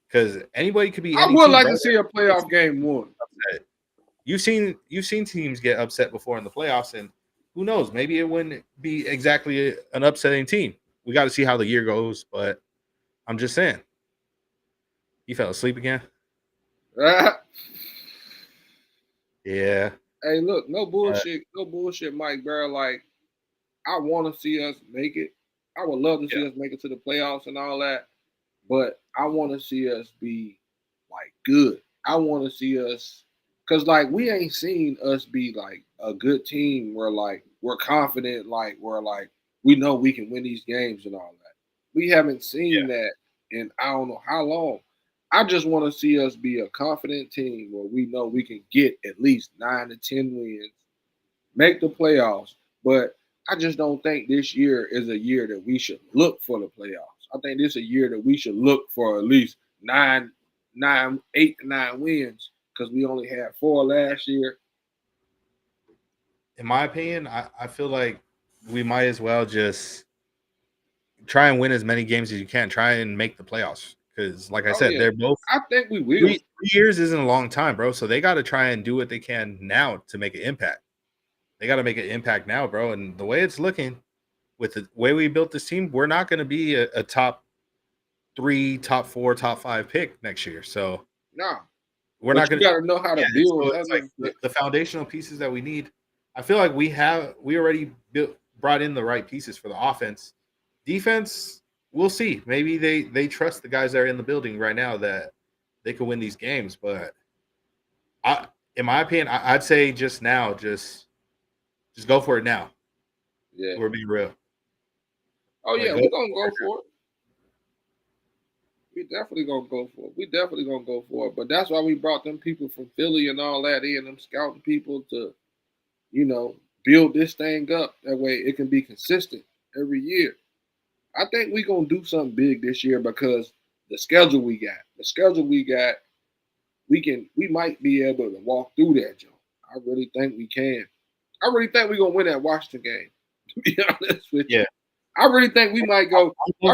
Because anybody could be I any would team. like Bro. to see a playoff game won. You've seen teams get upset before in the playoffs, and who knows? Maybe it wouldn't be exactly an upsetting team. We got to see how the year goes, but I'm just saying. You fell asleep again? Yeah. Hey, look, no bullshit, Mike, bro. Like, I want to see us make it. I would love to see us make it to the playoffs and all that, but I want to see us be like good. I want to see us, cause like we ain't seen us be like a good team where like we're confident, like we're like we know we can win these games and all that. We haven't seen that in I don't know how long. I just want to see us be a confident team where we know we can get at least 9 to 10 wins, make the playoffs. But I just don't think this year is a year that we should look for the playoffs. I think this is a year that we should look for at least 8 to 9 wins because we only had 4 last year. In my opinion, I feel like we might as well just try and win as many games as you can. Try and make the playoffs because, like I said, they're both. I think we will. 3 years isn't a long time, bro. So they got to try and do what they can now to make an impact. They got to make an impact now, bro. And the way it's looking, with the way we built this team, we're not going to be a top 3, top 4, top 5 pick next year. So no, we're not going to. You got to know how to build. So it's like the foundational pieces that we need. I feel like we already brought in the right pieces for the offense. Defense, we'll see. Maybe they trust the guys that are in the building right now that they could win these games. But in my opinion, I'd say just go for it now. Yeah, we're being real. Oh yeah, we're gonna go for it. We definitely gonna go for it. But that's why we brought them people from Philly and all that in, them scouting people to, build this thing up. That way it can be consistent every year. I think we're gonna do something big this year because the schedule we got, we might be able to walk through that, Joe. I really think we can. I really think we're gonna win that Washington game. To be honest with you, I really think we might go. I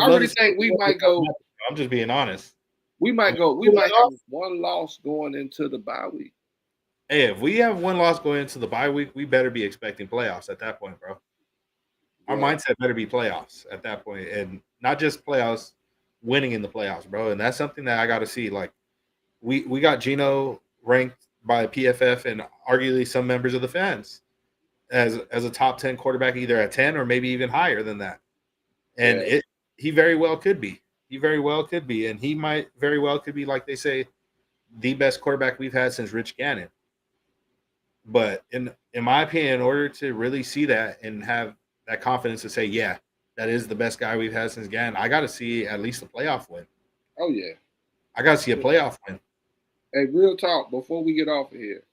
really think we might go. I'm just being honest. We might go. We might have one loss going into the bye week. Hey, if we have one loss going into the bye week, we better be expecting playoffs at that point, bro. Our mindset better be playoffs at that point, and not just playoffs, winning in the playoffs, bro. And that's something that I got to see. Like, we got Gino ranked by PFF and arguably some members of the fans as a top 10 quarterback, either at 10 or maybe even higher than that. And he very well could be. He very well could be, and he might very well could be, like they say, the best quarterback we've had since Rich Gannon. But in my opinion, in order to really see that and have that confidence to say, yeah, that is the best guy we've had since Gannon, I got to see at least a playoff win. Oh, yeah. I got to see a playoff win. Hey, real talk, before we get off of here,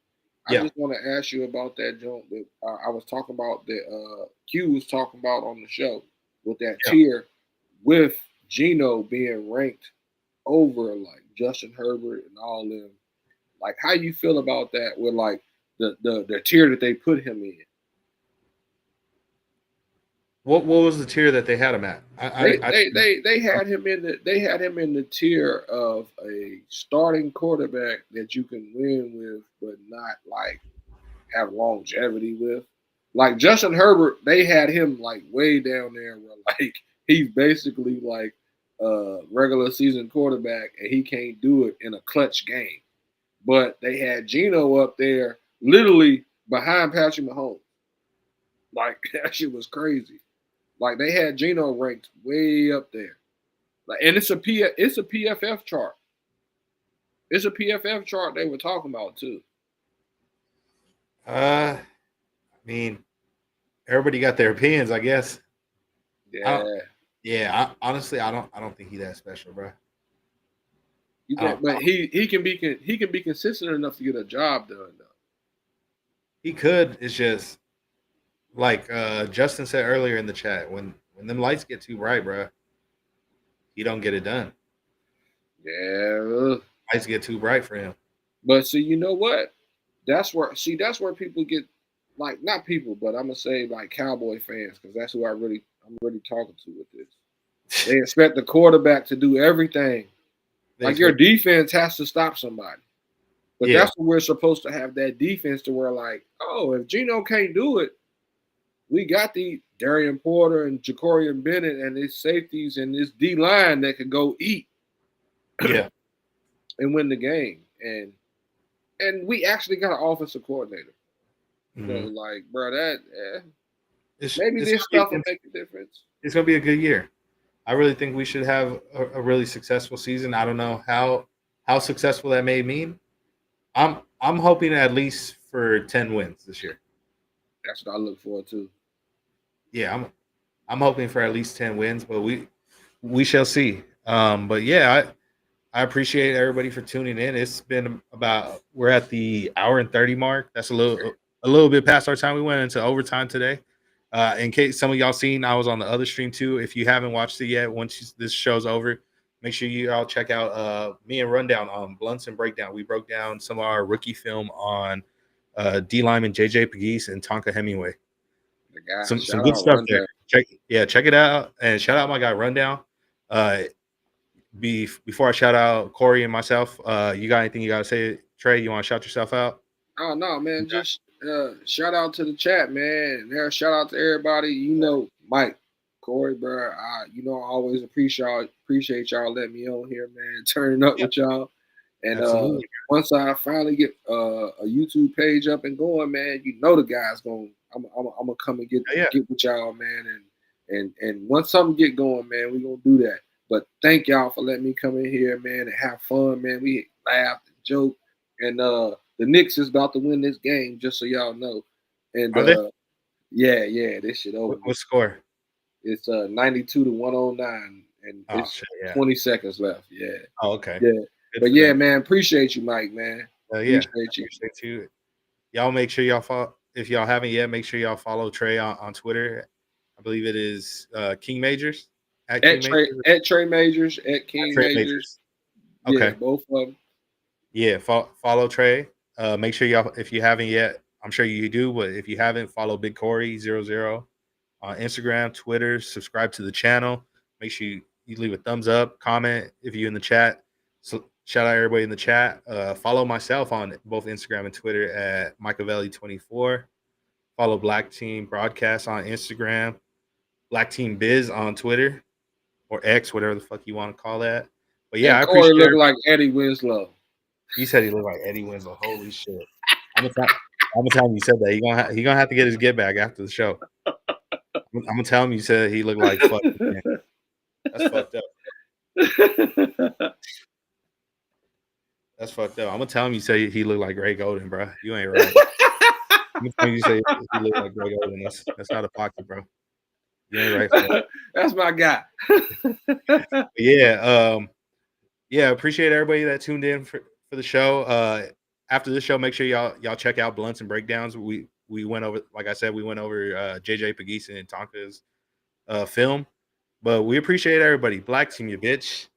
I just want to ask you about that jump that I was talking about, that Q was talking about on the show with that tier with Gino being ranked over like Justin Herbert and all them. Like, how you feel about that with like the tier that they put him in? What was the tier that they had him at? They had him in the tier of a starting quarterback that you can win with, but not like have longevity with. Like Justin Herbert, they had him like way down there where like he's basically like a regular season quarterback and he can't do it in a clutch game. But they had Gino up there literally behind Patrick Mahomes. Like, that shit was crazy. Like, they had Gino ranked way up there. Like, and it's a PFF chart. It's a PFF chart they were talking about too. I mean, everybody got their opinions, I guess. Yeah. Honestly, I don't think he's that special, bro. But he can be consistent enough to get a job done though. He could. It's just like Justin said earlier in the chat, when them lights get too bright, bro, he don't get it done. Yeah, lights get too bright for him. But see, you know what? that's where people get, like, not people, but I'm gonna say like Cowboy fans, because that's who I'm really talking to with this. They expect the quarterback to do everything. Like, your defense has to stop somebody. But that's what we're supposed to have, that defense to where, like, oh, if Geno can't do it, we got the Darian Porter and Jacorian Bennett and his safeties and this D line that could go eat. Yeah. And win the game. And we actually got an offensive coordinator. So, like, bro, maybe this stuff will make a difference. It's gonna be a good year. I really think we should have a really successful season. I don't know how successful that may mean. I'm hoping at least for 10 wins this year. That's what I look forward to. Yeah, I'm hoping for at least 10 wins, but we shall see. But yeah, I appreciate everybody for tuning in. It's been we're at the hour and 30 mark. That's a little bit past our time. We went into overtime today. In case some of y'all seen, I was on the other stream too. If you haven't watched it yet, once this show's over, make sure you all check out me and Rundown on Blunts and Breakdown. We broke down some of our rookie film on D Lyman, JJ Pegues, and Tonka Hemingway. Some good stuff there. Check it out, and shout out my guy Rundown. Before I shout out Cory and myself, you got anything you got to say, Trey? You want to shout yourself out? Oh no, man! Okay. Just shout out to the chat, man. Shout out to everybody. You know, Mike, Cory, bro. I always appreciate y'all letting me on here, man. Turning up with y'all. And once I finally get a YouTube page up and going, man, the guys gonna. I'm gonna come and get with y'all, man. And once something get going, man, we gonna do that. But thank y'all for letting me come in here, man, and have fun, man. We laughed and joked, and the Knicks is about to win this game, just so y'all know. And this shit over. What score? It's 92-109, and it's 20 seconds left. Yeah. Oh, okay. Yeah. But yeah, man, appreciate you, Mike, man. Appreciate you. Y'all make sure y'all follow. If y'all haven't yet, make sure y'all follow Trey on Twitter. I believe it is King Majors. At Trey Majors, at King Majors. Okay. Yeah, both of them. Yeah, follow Trey. Make sure y'all, if you haven't yet, I'm sure you do, but if you haven't, follow Big Cory 00 on Instagram, Twitter. Subscribe to the channel. Make sure you leave a thumbs up, comment if you're in the chat. So shout out everybody in the chat. Follow myself on both Instagram and Twitter at Machiavelli24. Follow Black Team Broadcast on Instagram, Black Team Biz on Twitter, or X, whatever the fuck you want to call that. But yeah, I appreciate it. Look like Eddie Winslow. He said he looked like Eddie Winslow. Holy shit! I'm gonna tell him you said that. He gonna have to get his get back after the show. I'm gonna tell him you said he looked like fuck. That's fucked up. That's fucked up. I'm gonna tell him you say he looked like Greg Oden, bro. You ain't right. I'm gonna tell you say he looked like Greg Oden. That's not a pocket, bro. You ain't right. That's my guy. Yeah. Appreciate everybody that tuned in for the show. After this show, make sure y'all check out Blunts and Breakdowns. We went over, like I said, JJ Pegues and Tonka's film. But we appreciate everybody. Black Team, you bitch.